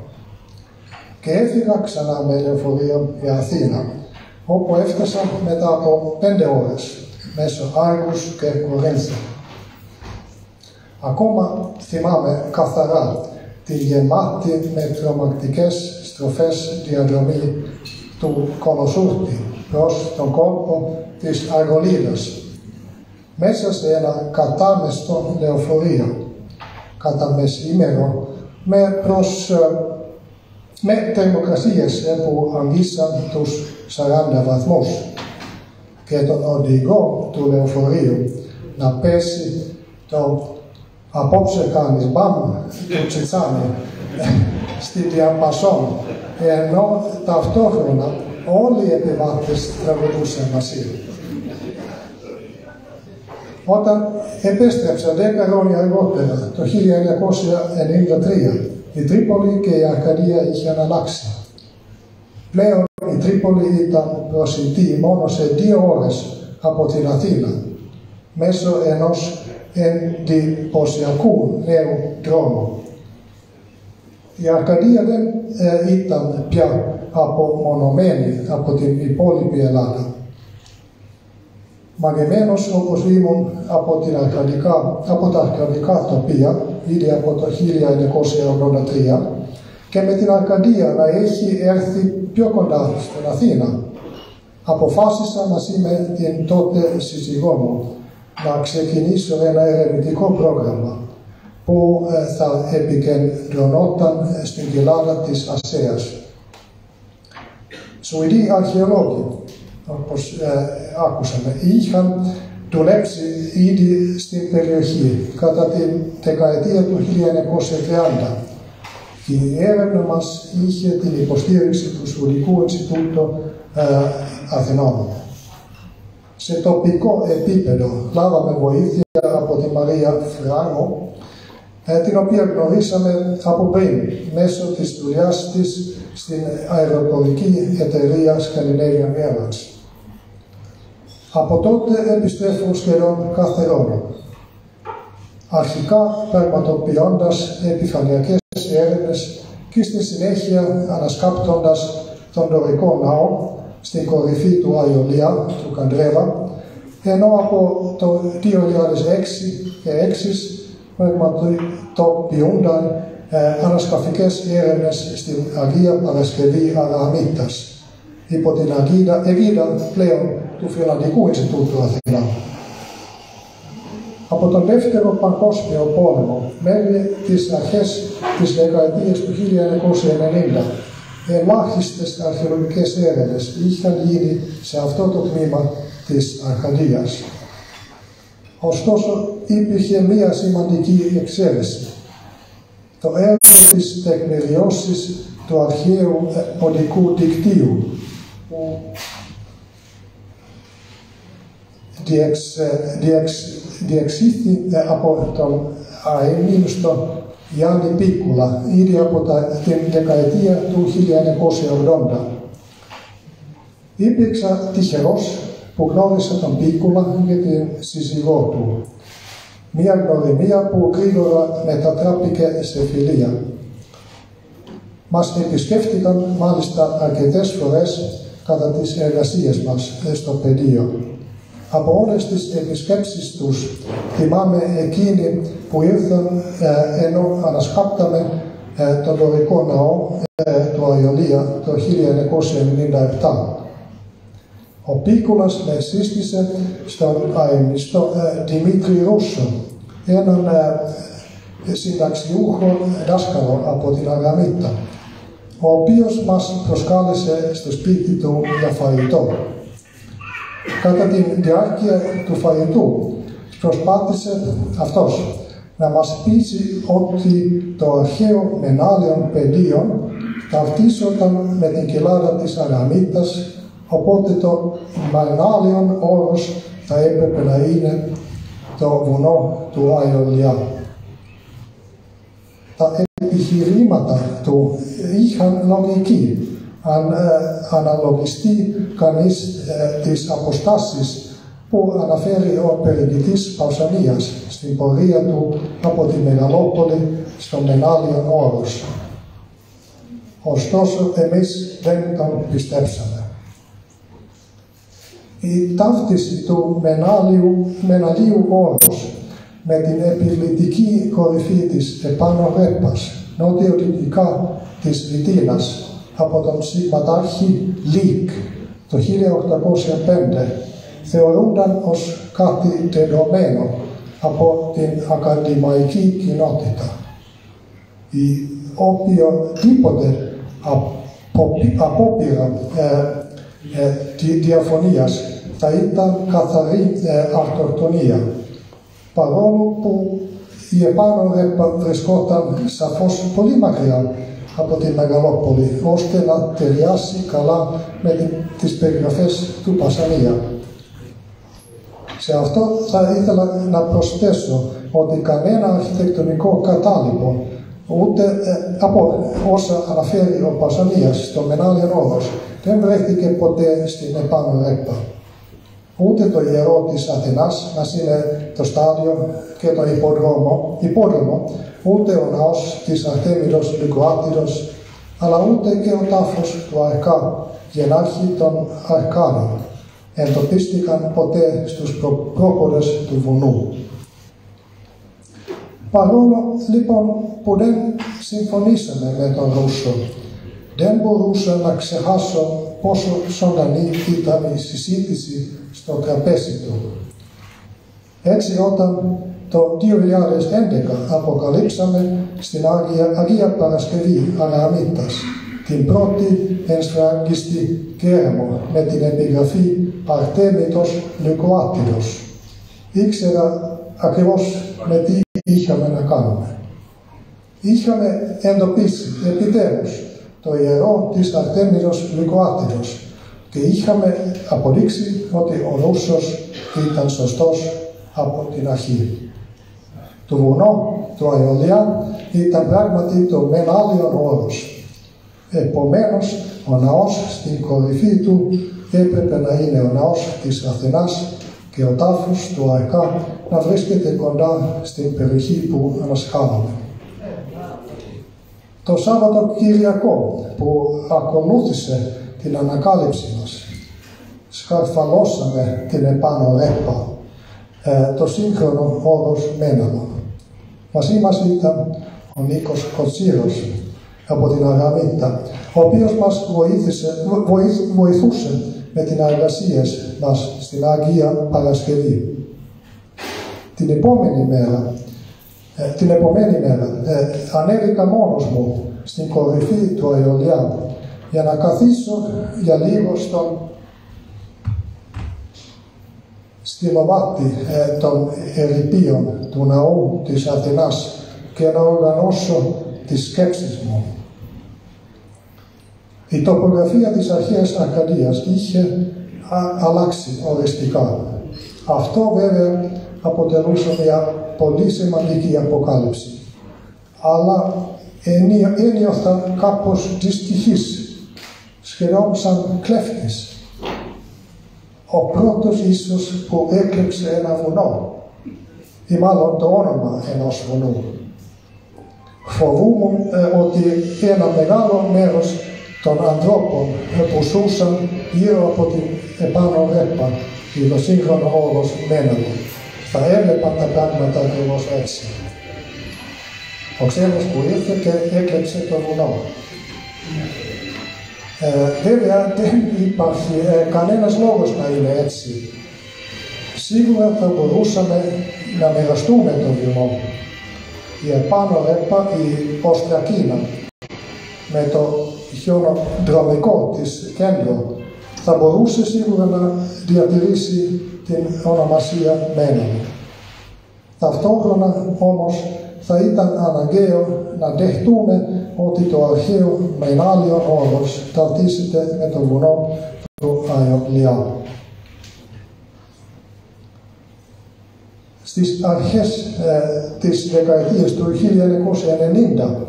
Και έφυγα ξανά με λεωφορείο για Αθήνα, όπου έφτασα μετά από 5 ώρες μέσω Άργους και Κορίνθου. Ακόμα θυμάμαι καθαρά τη γεμάτη με τρομακτικές στροφές διαδρομή του Κολοσούρτη προς τον κόλπο της Αργολίδας, μέσα σε ένα κατάμεστο λεωφορείο, κατά μεσήμερο, με θερμοκρασίες που αγγίσαν τους 40 βαθμούς και τον οδηγό του λεωφορείου να πέσει το «Απόψε κάνεις μπαμ» του Τσιτσάνη στη διαπασόν, ενώ ταυτόχρονα όλοι οι επιβάτες τραγουδούσαν μαζί. Όταν επέστρεψα 10 χρόνια αργότερα, το 1993, η Τρίπολη και η Αρκαδία είχαν αλλάξει. Πλέον η Τρίπολη ήταν προσιτή μόνο σε 2 ώρες από την Αθήνα, μέσω ενός εντυπωσιακού νέου δρόμου. Η Αρκαδία δεν ήταν πια απομονωμένη από την υπόλοιπη Ελλάδα. Μαγεμένος όπως ήμουν από τα αρκαδικά τοπία, ήδη από το 1983, και με την Αρκαδία να έχει έρθει πιο κοντά στην Αθήνα, αποφάσισα μαζί με την τότε σύζυγό μου να ξεκινήσω ένα ερευνητικό πρόγραμμα που θα επικεντρωνόταν στην κοιλάδα της Ασέας. Σουηδοί αρχαιολόγοι, όπως άκουσαμε, είχαν δουλέψει ήδη στην περιοχή κατά τη δεκαετία του 1930 Και η έρευνα μας είχε την υποστήριξη του Σχολικού Ινστιτούτου Αθηνών. Σε τοπικό επίπεδο λάβαμε βοήθεια από τη Μαρία Φράγο, την οποία γνωρίσαμε από πριν, μέσω της δουλειάς της στην αεροπορική εταιρεία Scandinavian Airlines. Από τότε επιστρέφω σχεδόν κάθε χρόνο, αρχικά πραγματοποιώντας επιφανειακές έρευνες και στη συνέχεια ανασκάπτοντας τον δωρικό ναό στην κορυφή του Αϊολία, του Καντρέβα, ενώ από το 2006 και 2006 πραγματοποιούνταν ανασκαφικές έρευνες στην Αγία Παρασκευή Αραμίτας, υπό την αιγίδα πλέον του Φιλανδικού Ινστιτούτου Αθηνών. Από τον Δεύτερο Παγκόσμιο Πόλεμο μέχρι τις αρχές της δεκαετίας του 1990, ελάχιστες αρχαιολογικές έρευνες είχαν γίνει σε αυτό το τμήμα της Αρχαδίας. Ωστόσο, υπήρχε μία σημαντική εξαίρεση. Το έργο της τεκμηριώσης του αρχαίου οδικού δικτύου, που διεξήχθη από τον αείμνηστο Γιάννη Πίκουλα ήδη από την δεκαετία του 1980. Υπήρξα τυχερός που γνώρισε τον Πίκουλα και την σύζυγό του. Μια γνωριμία που γρήγορα μετατράπηκε σε φιλία. Μας επισκέφτηκαν μάλιστα αρκετές φορές κατά τις εργασίες μας στο πεδίο. Από όλες τις επισκέψεις τους θυμάμαι εκείνοι που ήρθαν ενώ ανασκάπταμε τον δωρικό ναό του Αϊολία το 1997. Ο Πίκουλας με σύστησε στον αείμνηστο Δημήτρη Ρούσο, έναν συνταξιούχο δάσκαλο από την Αγαμίτα, ο οποίος μας προσκάλεσε στο σπίτι του για φαγητό. Κατά τη διάρκεια του φαγητού προσπάθησε αυτός να μας πείσει ότι το αρχαίο Μενάλαιον πεδίο ταυτίζονταν με την κοιλάδα της Αγαμίτας, οπότε το Μενάλαιον όρος θα έπρεπε να είναι το βουνό του Αϊολιά. Τα επιχειρήματα του είχαν λογική, αν αναλογιστεί κανείς τις αποστάσεις που αναφέρει ο περιηγητής Παυσανίας στην πορεία του από τη Μεγαλόπολη στο Μενάλαιον όρος. Ωστόσο, εμείς δεν τον πιστέψαμε. Η ταύτιση του Μεναλίου όρους με την επιβλητική κορυφή της επάνω Ρέπας, νότιο-δυτικά της Βιτίνας, από τον Σιγματάρχη Λίκ το 1805 θεωρούνταν ως κάτι δεδομένο από την ακαδημαϊκή κοινότητα. Η οποιοδήποτε απόπειρα διαφωνίας θα ήταν καθαρή αυτοκτονία, παρόλο που η επάνω Ρέπα βρισκόταν σαφώς πολύ μακριά από τη Μεγαλόπολη, ώστε να ταιριάσει καλά με τις περιγραφές του Πασανία. Σε αυτό θα ήθελα να προσθέσω ότι κανένα αρχιτεκτονικό κατάλοιπο, ούτε από όσα αναφέρει ο Πασανίας στο Μενάλαιον όρος, δεν βρέθηκε ποτέ στην επάνω Ρέπα. Ούτε το ιερό της Αθηνάς, μας είναι το στάδιο και το υπόδρομο, ούτε ο ναός της Αρτέμιδος Λυκοάτιδος, αλλά ούτε και ο τάφος του Αρκά, γενάρχη των Αρκάνων, εντοπίστηκαν ποτέ στους πρόποδες του βουνού. Παρόλο λοιπόν που δεν συμφωνήσαμε με τον Ρούσο, δεν μπορούσα να ξεχάσω πόσο ζωντανή ήταν η συζήτηση στο τραπέζι του. Έτσι, όταν το 2011 αποκαλύψαμε στην Αγία Παρασκευή Αραμίτας την πρώτη ενσφραγιστή κέρμο με την επιγραφή Αρτέμιδος Λυκοάτιδος, ήξερα ακριβώς με τι είχαμε να κάνουμε. είχαμε εντοπίσει επιτέλους το ιερό της Αρτέμιδος Λυκοάτιδος και είχαμε αποδείξει ότι ο Ρούσος ήταν σωστός από την αρχή. Το βουνό του Αιωλιά ήταν πράγματι το Μεγάλιον Όρος. Επομένως, ο ναός στην κορυφή του έπρεπε να είναι ο ναός της Αθηνάς και ο τάφος του Αρκά να βρίσκεται κοντά στην περιοχή που ανασχάλαμε. Το Σάββατοκυριακό που ακολούθησε την ανακάλυψη μας, σκαρφαλώσαμε την επάνω ρέπα, το σύγχρονο όρος Μέναλο. Μαζί μας ήταν ο Νίκος Κοτσίρος από την Αγαμίτα, ο οποίος μας βοηθούσε με τις εργασίες μας στην Αγία Παρασκευή. Την επόμενη μέρα ανέβηκα μόνος μου στην κορυφή του Αιωλιά για να καθίσω για λίγο στον στυλοβάτη των ερειπίων του ναού της Αθηνάς και να οργανώσω τις σκέψεις μου. Η τοπογραφία της αρχαίας Αρκαδίας είχε αλλάξει οριστικά. Αυτό βέβαια αποτελούσε μια πολύ σημαντική αποκάλυψη. Αλλά ένιωθα κάπως δυστυχής, σχεδόν σαν κλέφτης. Ο πρώτος ίσως που έκλεψε ένα βουνό, ή μάλλον το όνομα ενός βουνού. Φοβούμουν ότι ένα μεγάλο μέρος των ανθρώπων που ζούσαν γύρω από την επάνω ρέπα ή το σύγχρονο όρος Μέναλο θα έβλεπαν τα πράγματα ακριβώς έτσι. Ο ξένος που ήρθε και έκλεψε το βουνό. Βέβαια δεν υπάρχει κανένας λόγος να είναι έτσι. Σίγουρα θα μπορούσαμε να μοιραστούμε το βουνό. Η επάνω ρέπα, η Οστρακίνα, με το χιονοδρομικό της κέντρο, θα μπορούσε σίγουρα να διατηρήσει την ονομασία Μέναλο. Ταυτόχρονα όμως θα ήταν αναγκαίο να δεχτούμε ότι το αρχαίο Μεγάλιον Όρος ταυτίζεται με το βουνό του Αιωλιά. Στις αρχές της δεκαετίας του 1990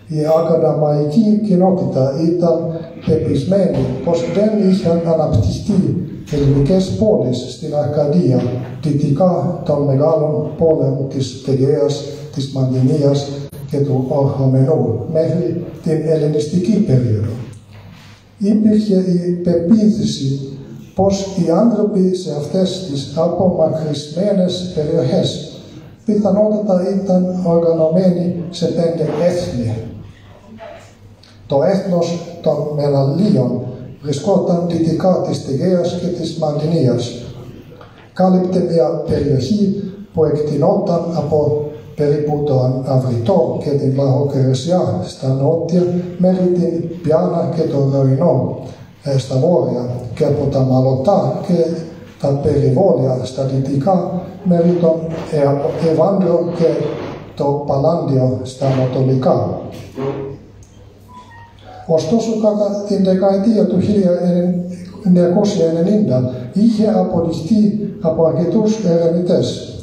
η ακαδημαϊκή κοινότητα ήταν πεπισμένη πως δεν είχαν αναπτυχθεί ελληνικές πόλεις στην Αρκαδία δυτικά των μεγάλων πόλεων της Τεγέας, της Μαντινίας και του Ορχομενού μέχρι την ελληνιστική περίοδο. Υπήρχε η πεποίθηση πως οι άνθρωποι σε αυτές τις απομακρυσμένες περιοχές πιθανότατα ήταν οργανωμένοι σε 5 έθνη. Το έθνος των Μεναλίων βρισκόταν δυτικά της Τεγέας και της Μαντινίας. Κάλυπτε μια περιοχή που εκτινόταν από περίπου το Αυριτό και την Λαοκαιρεσιά στα νότια μέχρι την Πιάνα και το Ροϊνό στα βόρεια και από τα Μαλωτά και τα περιβόλια στα δυτικά μέχρι τον Ευάντρο και το Παλάντιο στα ανατολικά. Ωστόσο, κατά την δεκαετία του 1990 είχε αποδειχθεί από αρκετούς ερευνητές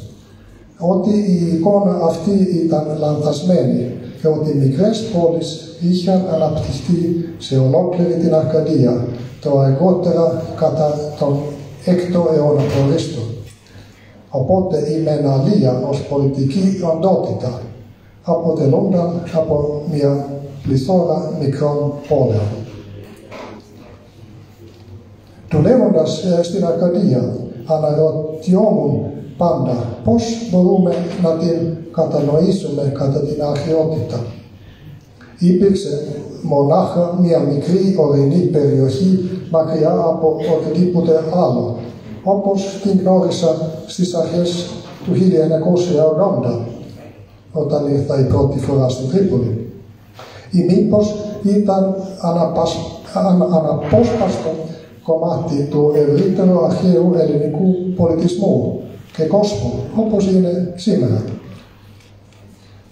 ότι η εικόνα αυτή ήταν λανθασμένη και ότι μικρές πόλεις είχαν αναπτυχθεί σε ολόκληρη την Αρκαδία, το αργότερα κατά τον 6ο αιώνα π.Χ. Οπότε η Μεναλία ως πολιτική οντότητα αποτελούνταν από μια πληθώρα μικρών πόλεων. Δουλεύοντας στην Αρκαδία, αναρωτιόμουν πάντα πώς μπορούμε να την κατανοήσουμε κατά την αρχαιότητα. Υπήρξε μονάχα μια μικρή ορεινή περιοχή μακριά από οτιδήποτε άλλο, όπως την γνώρισα στις αρχές του 1980, όταν ήρθα η πρώτη φορά στην Τρίπολη. Ή μήπως ήταν αναπόσπαστο κομμάτι του ευρύτερου αρχαίου ελληνικού πολιτισμού και κόσμου, όπως είναι σήμερα.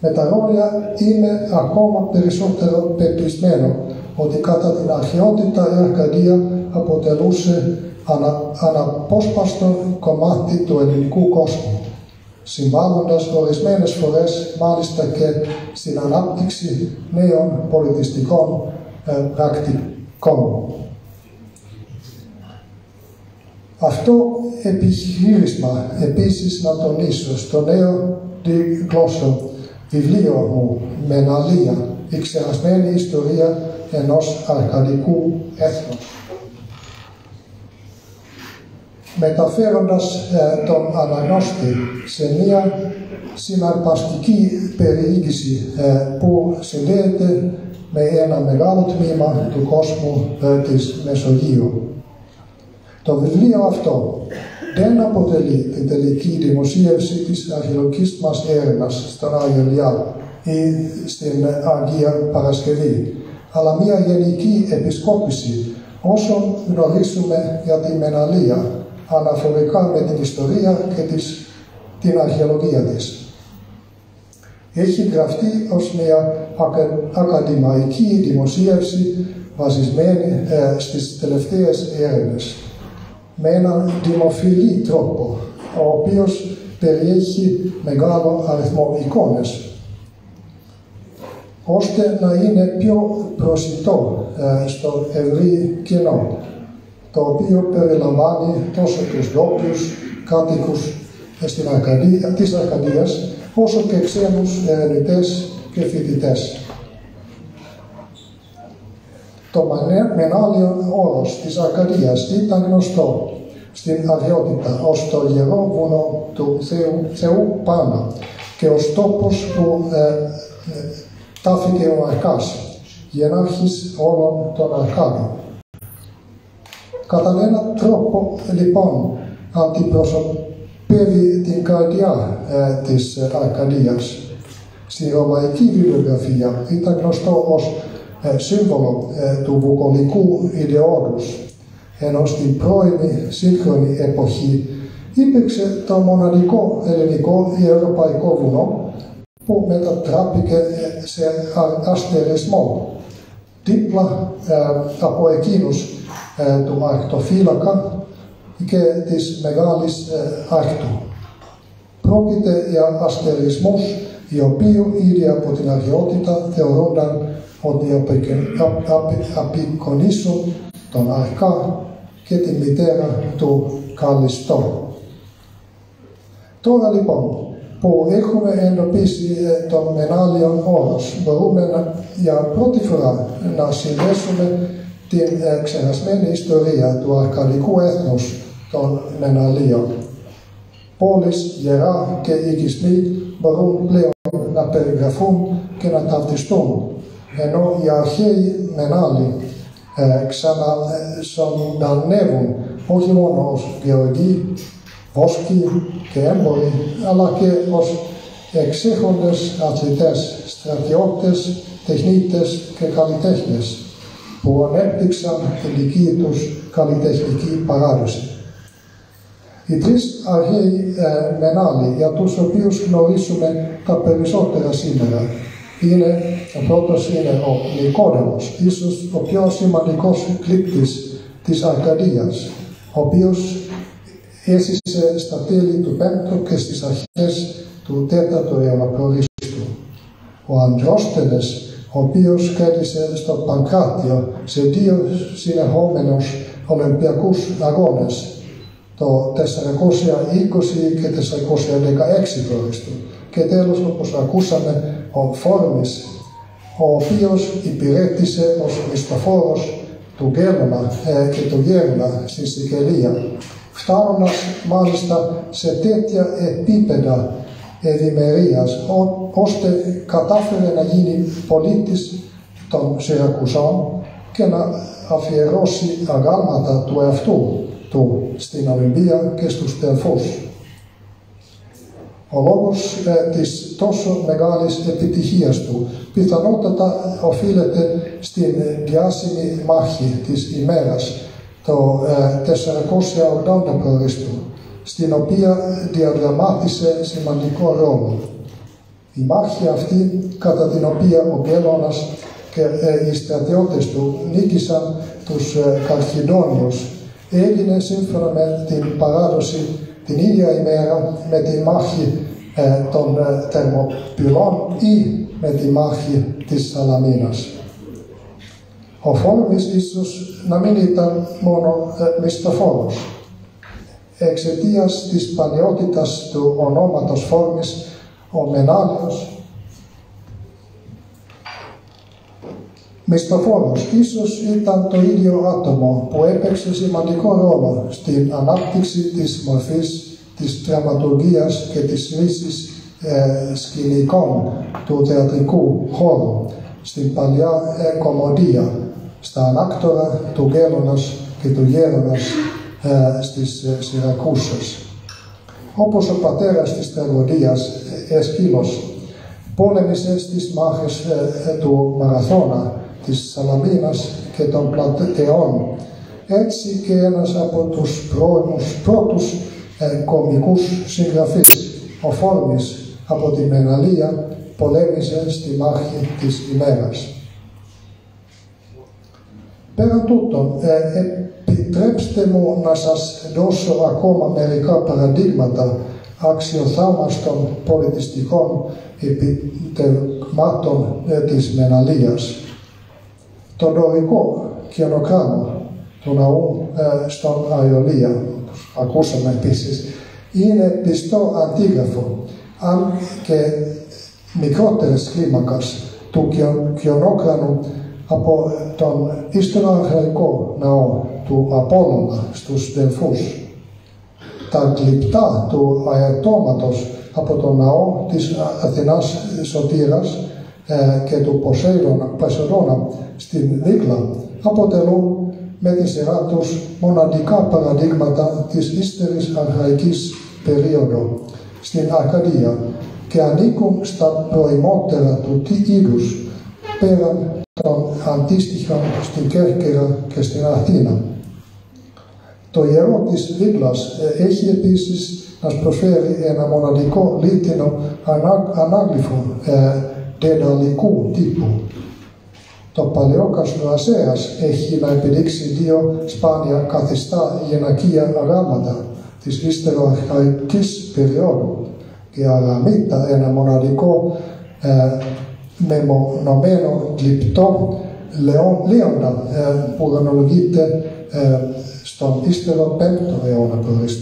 Με τα λόγια είμαι ακόμα περισσότερο πεπισμένο ότι κατά την αρχαιότητα η Αρκαδία αποτελούσε αναπόσπαστο κομμάτι του ελληνικού κόσμου, συμβάλλοντας ορισμένες φορές μάλιστα και στην ανάπτυξη νέων πολιτιστικών πρακτικών. Αυτό επιχείρημα επίσης να τονίσω στο νέο γλώσσο βιβλίο μου «Μεναλία, η ξεχασμένη ιστορία ενός αρκαδικού έθνους». Μεταφέροντας τον αναγνώστη σε μια συναρπαστική περιήγηση που συνδέεται με ένα μεγάλο τμήμα του κόσμου της Μεσογείου. Το βιβλίο αυτό δεν αποτελεί την τελική δημοσίευση της αρχαιολογικής μας έρευνας στον Άγιο Ηλιά ή στην Αγία Παρασκευή, αλλά μια γενική επισκόπηση όσων γνωρίζουμε για τη Μεναλία αναφορικά με την ιστορία και την αρχαιολογία της. Έχει γραφτεί ως μια ακαδημαϊκή δημοσίευση βασισμένη στις τελευταίες έρευνες, με έναν δημοφιλή τρόπο, ο οποίος περιέχει μεγάλο αριθμό εικόνες, ώστε να είναι πιο προσιτό στο ευρύ κοινό, το οποίο περιλαμβάνει τόσο τους ντόπιους κάτοικους της Αρκαδίας, όσο και ξένους ερευνητές και φοιτητές. Το Μενάλιον όρος της Αρκαδίας ήταν γνωστό στην αρχαιότητα ως το Ιερό Βουνό του Θεού Πάνα και ως τόπος που τάφηκε ο Αρκάς, γενάρχης όλων των Αρκάδων. Κατά έναν τρόπο, λοιπόν, αντιπροσωπεύει την καρδιά της Αρκαδίας. Στη ρωμαϊκή βιβλιογραφία ήταν γνωστό ως σύμβολο του βουκολικού ιδεώδους, ενώ στην πρώιμη σύγχρονη εποχή υπήρξε το μοναδικό ελληνικό ή ευρωπαϊκό βουνό που μετατράπηκε σε αστερισμό δίπλα από εκείνους του Αρκτοφύλακα και της Μεγάλης Άρκτου. Πρόκειται για αστερισμούς οι οποίοι ήδη από την αρχαιότητα θεωρούνταν ότι απεικονίσουν τον Αρκά και τη μητέρα του Καλιστό. Τώρα λοιπόν που έχουμε εντοπίσει τον Μενάλιον όρος, μπορούμε για πρώτη φορά να συνδέσουμε την ξεχασμένη ιστορία του αρκαδικού έθνους των Μεναλίων. Πόλεις, γερά και οικισμοί μπορούν πλέον να περιγραφούν και να ταυτιστούν, ενώ οι αρχαίοι Μενάλοι ξαναζωντανεύουν όχι μόνο ως γεωργοί, βόσκοι και έμποροι, αλλά και ως εξέχοντες αθλητές, στρατιώτες, τεχνίτες και καλλιτέχνες που ανέπτυξαν τη δική τους καλλιτεχνική παράδοση. Οι τρεις αρχαίοι Μενάλοι, για τους οποίους γνωρίζουμε τα περισσότερα σήμερα, ο πρώτος είναι ο Νικόδεμος, ίσως ο πιο σημαντικός κλήκτης της Αρκαδίας, ο οποίος έζησε στα τέλη του 5ου και στις αρχές του 4ου αιώνα π.Χ. Ο Ανδρόστενες, ο οποίος κέρδισε στο Πανκράτιο σε 2 συνεχόμενους Ολυμπιακούς αγώνες, το 420 και 416 π.Χ. Και τέλος, όπως ακούσαμε, ο Φόρμης, ο οποίος υπηρέτησε ως μισθοφόρος του Γέλωνα και του Γέρουνα στη Σικελία, φτάνοντας μάλιστα σε τέτοια επίπεδα ευημερίας, ώστε κατάφερε να γίνει πολίτης των Σιρακουζών και να αφιερώσει αγάλματα του εαυτού του στην Ολυμπία και στους Τελφούς. Ο λόγος της τόσο μεγάλης επιτυχίας του πιθανότατα οφείλεται στην διάσημη μάχη της ημέρας το 480 π.Χ., στην οποία διαδραμάτισε σημαντικό ρόλο. Η μάχη αυτή, κατά την οποία ο Γκέλωνας και οι στρατιώτες του νίκησαν τους Καλχιδόνιους, έγινε σύμφωνα με την παράδοση την ίδια ημέρα με τη μάχη των Θερμοπυλών ή με τη μάχη της Σαλαμίνας. Ο Φόρμης ίσως να μην ήταν μόνο μισθοφόρος. Εξαιτίας της παλαιότητας του ονόματος Φόρμης, ο Μενάλαιος μισθοφόρος ίσως ήταν το ίδιο άτομο που έπαιξε σημαντικό ρόλο στην ανάπτυξη της μορφής της δραματουργίας και της ρίσης σκηνικών του θεατρικού χώρου στην παλιά κομμωδία, στα ανάκτορα του Γκέλωνας και του Γέρονας στις Σιρακούσες. Όπως ο πατέρας της τραγωδίας, Εσκύλος, πόλεμησε στις μάχες του Μαραθώνα, της Σαλαμίνας και των Πλατεών, έτσι και ένας από τους πρώτους κομικούς συγγραφείς, ο Φόρμης, από τη Μεναλία, πολέμησε στη μάχη της ημέρας. Πέραν τούτων, επιτρέψτε μου να σας δώσω ακόμα μερικά παραδείγματα αξιοθαύμαστων πολιτιστικών επιτευγμάτων της Μεναλίας. Το δωρικό καινογράμμα του ναού στον Αιωλία, ακούσαμε επίσης, είναι πιστό αντίγραφο, αν και μικρότερης κλίμακας, του καινογράμμου από τον ιστοροαρχαϊκό ναό του Απόλλωνα στους Δελφούς. Τα γλυπτά του αερτώματος από τον ναό της Αθηνάς Σωτήρας και του Ποσειδώνα στην Δίκλα αποτελούν με τη σειρά τους μοναδικά παραδείγματα της ύστερης αρχαϊκής περίοδου στην Αρκαδία και ανήκουν στα προημότερα του τι είδους πέραν των αντίστοιχων στην Κέρκυρα και στην Αθήνα. Το ιερό της Δίκλας έχει επίσης να προσφέρει ένα μοναδικό λίτινο ανάγλυφο δεδαλικού τύπου. Το παλαιόκαστρο Ασσέας έχει να επιδείξει δύο σπάνια καθιστά γυναικεία γράμματα της ύστεροαρχαϊκής περίοδου και Αραμίτα ένα μοναδικό μεμονωμένο γλυπτό Λέοντα που γνωρίζεται στον ύστερο 5ο αιώνα π.Χ.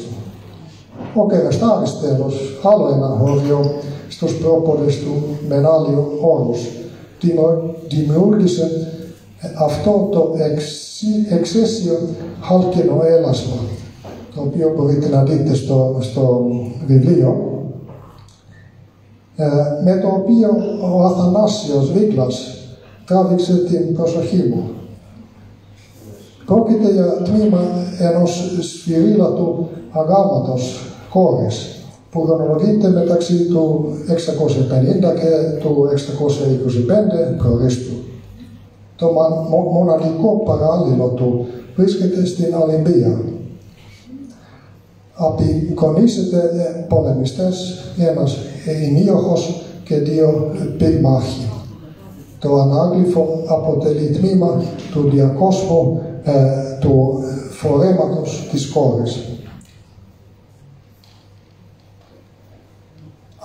Ο Κεραστάρης τέλος, άλλο ένα χωριό στους πρόποδες του Μενάλιου όρους, δημιούργησε αυτό το εξαίσιο χάλκινο έλασμα, το οποίο μπορείτε να δείτε στο βιβλίο, με το οποίο ο Αθανάσιος Δίκλας τράβηξε την προσοχή μου. Πρόκειται για τμήμα ενός σφυρίλατου αγάλματος χώρης που γνωρίζεται μεταξύ του 650 και του 625 π.Χ. Το μοναδικό παράλληλο του βρίσκεται στην Ολυμπία. Απεικονίζεται πολεμιστές, ένας ημίωχος και δύο πυγμάχοι. Το ανάγλυφο αποτελεί τμήμα του διακόσμου του φορέματος της κόρης.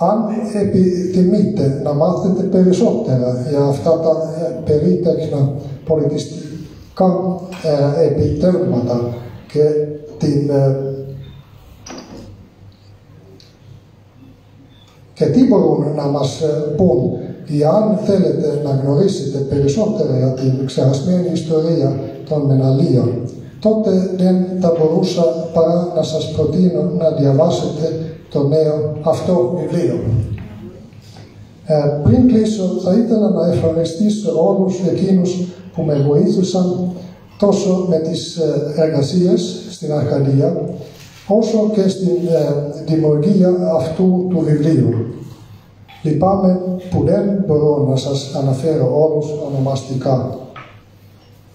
Αν επιθυμείτε να μάθετε περισσότερα για αυτά τα περίτεχνα πολιτιστικά επιτεύγματα και τι μπορούν να μας πούν, ή αν θέλετε να γνωρίσετε περισσότερα για την ξεχασμένη ιστορία των Μεναλίων, τότε δεν θα μπορούσα παρά να σας προτείνω να διαβάσετε το νέο αυτό βιβλίο. Πριν κλείσω, θα ήθελα να ευχαριστήσω όλους εκείνους που με βοήθησαν τόσο με τις εργασίες στην Αρκαδία, όσο και στην δημιουργία αυτού του βιβλίου. Λυπάμαι που δεν μπορώ να σας αναφέρω όλους ονομαστικά.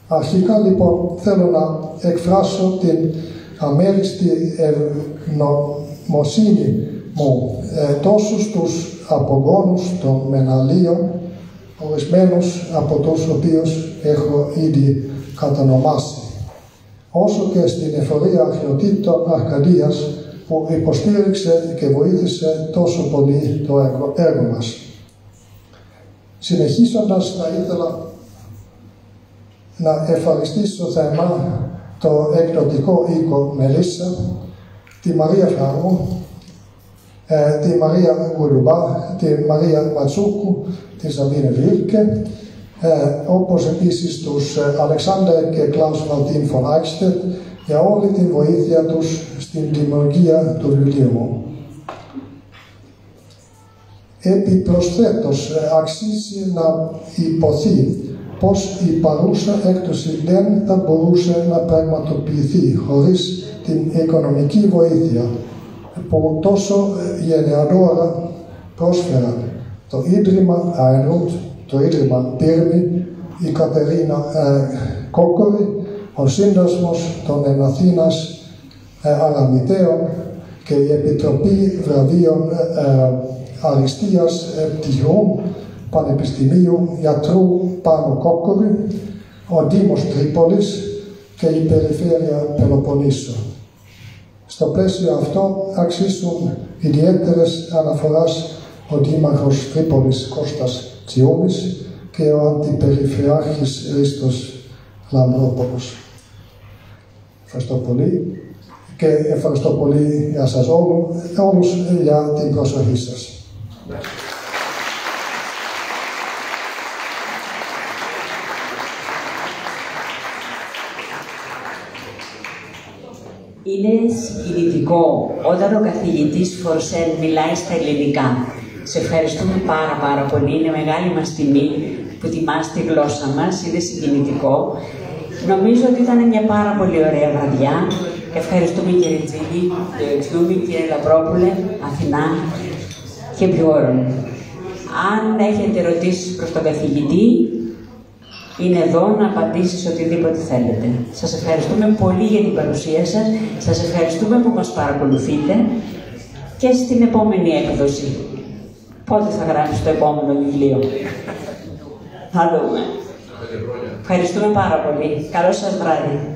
Αρχικά λοιπόν θέλω να εκφράσω την αμέριστη ευγνωμοσύνη μου τόσο στους απογόνους των Μεναλίων, ορισμένους από τους οποίους έχω ήδη κατανομάσει, όσο και στην εφορία αρχαιοτήτων Αρκαδίας, που υποστήριξε και βοήθησε τόσο πολύ το έργο μας. Συνεχίζοντας, θα ήθελα να ευχαριστήσω θερμά το εκδοτικό οίκο Μελίσσα, τη Μαρία Φράγου, τη Μαρία Γουλουμπά, τη Μαρία Ματσούκου, τη Σαβίνε Βίρκε, όπως επίσης τους Αλεξάνδερ και Κλάους Βαλτίν φον Άικστετ για όλη την βοήθεια τους στην δημιουργία του βιβλίου μου. Επιπροσθέτως, αξίζει να υποθεί πως η παρούσα έκδοση δεν θα μπορούσε να πραγματοποιηθεί χωρίς την οικονομική βοήθεια που τόσο γενναιοδόρα πρόσφεραν το Ίδρυμα Αϊνρούτ, το Ίδρυμα Πύρμη, η Κατερίνα Κόκορη, ο Σύνδεσμος των Εναθήνας Αραμητέων και η Επιτροπή Βραβείων Αριστείας Πτυχιού Πανεπιστημίου Γιατρού Πάνου Κόκορη, ο Δήμος Τρίπολης και η Περιφέρεια Πελοποννήσου. Στο πλαίσιο αυτό αξίζουν ιδιαίτερες αναφοράς ο Δήμαρχος Τρίπολης Κώστας Τσιούμης και ο Αντιπεριφερειάρχης Ρίστος Λαμπρόπολος. Ευχαριστώ πολύ και ευχαριστώ πολύ για σας όλους για την προσοχή σας. Είναι συγκινητικό όταν ο καθηγητής Φορσέλ μιλάει στα ελληνικά. Σε ευχαριστούμε πάρα πολύ. Είναι μεγάλη μας τιμή που τιμάς τη γλώσσα μας. Είναι συγκινητικό. Νομίζω ότι ήταν μια πάρα πολύ ωραία βραδιά. Ευχαριστούμε κύριε Τζίλη, κύριε Λαμπρόπουλε, Αθηνά και Πιόρον. Αν έχετε ερωτήσεις προς τον καθηγητή, είναι εδώ να απαντήσει σε οτιδήποτε θέλετε. Σας ευχαριστούμε πολύ για την παρουσία σας. Σας ευχαριστούμε που μας παρακολουθείτε και στην επόμενη έκδοση. Πότε θα γράψει το επόμενο βιβλίο? Θα δούμε. Ευχαριστούμε πάρα πολύ. Καλό σας βράδυ.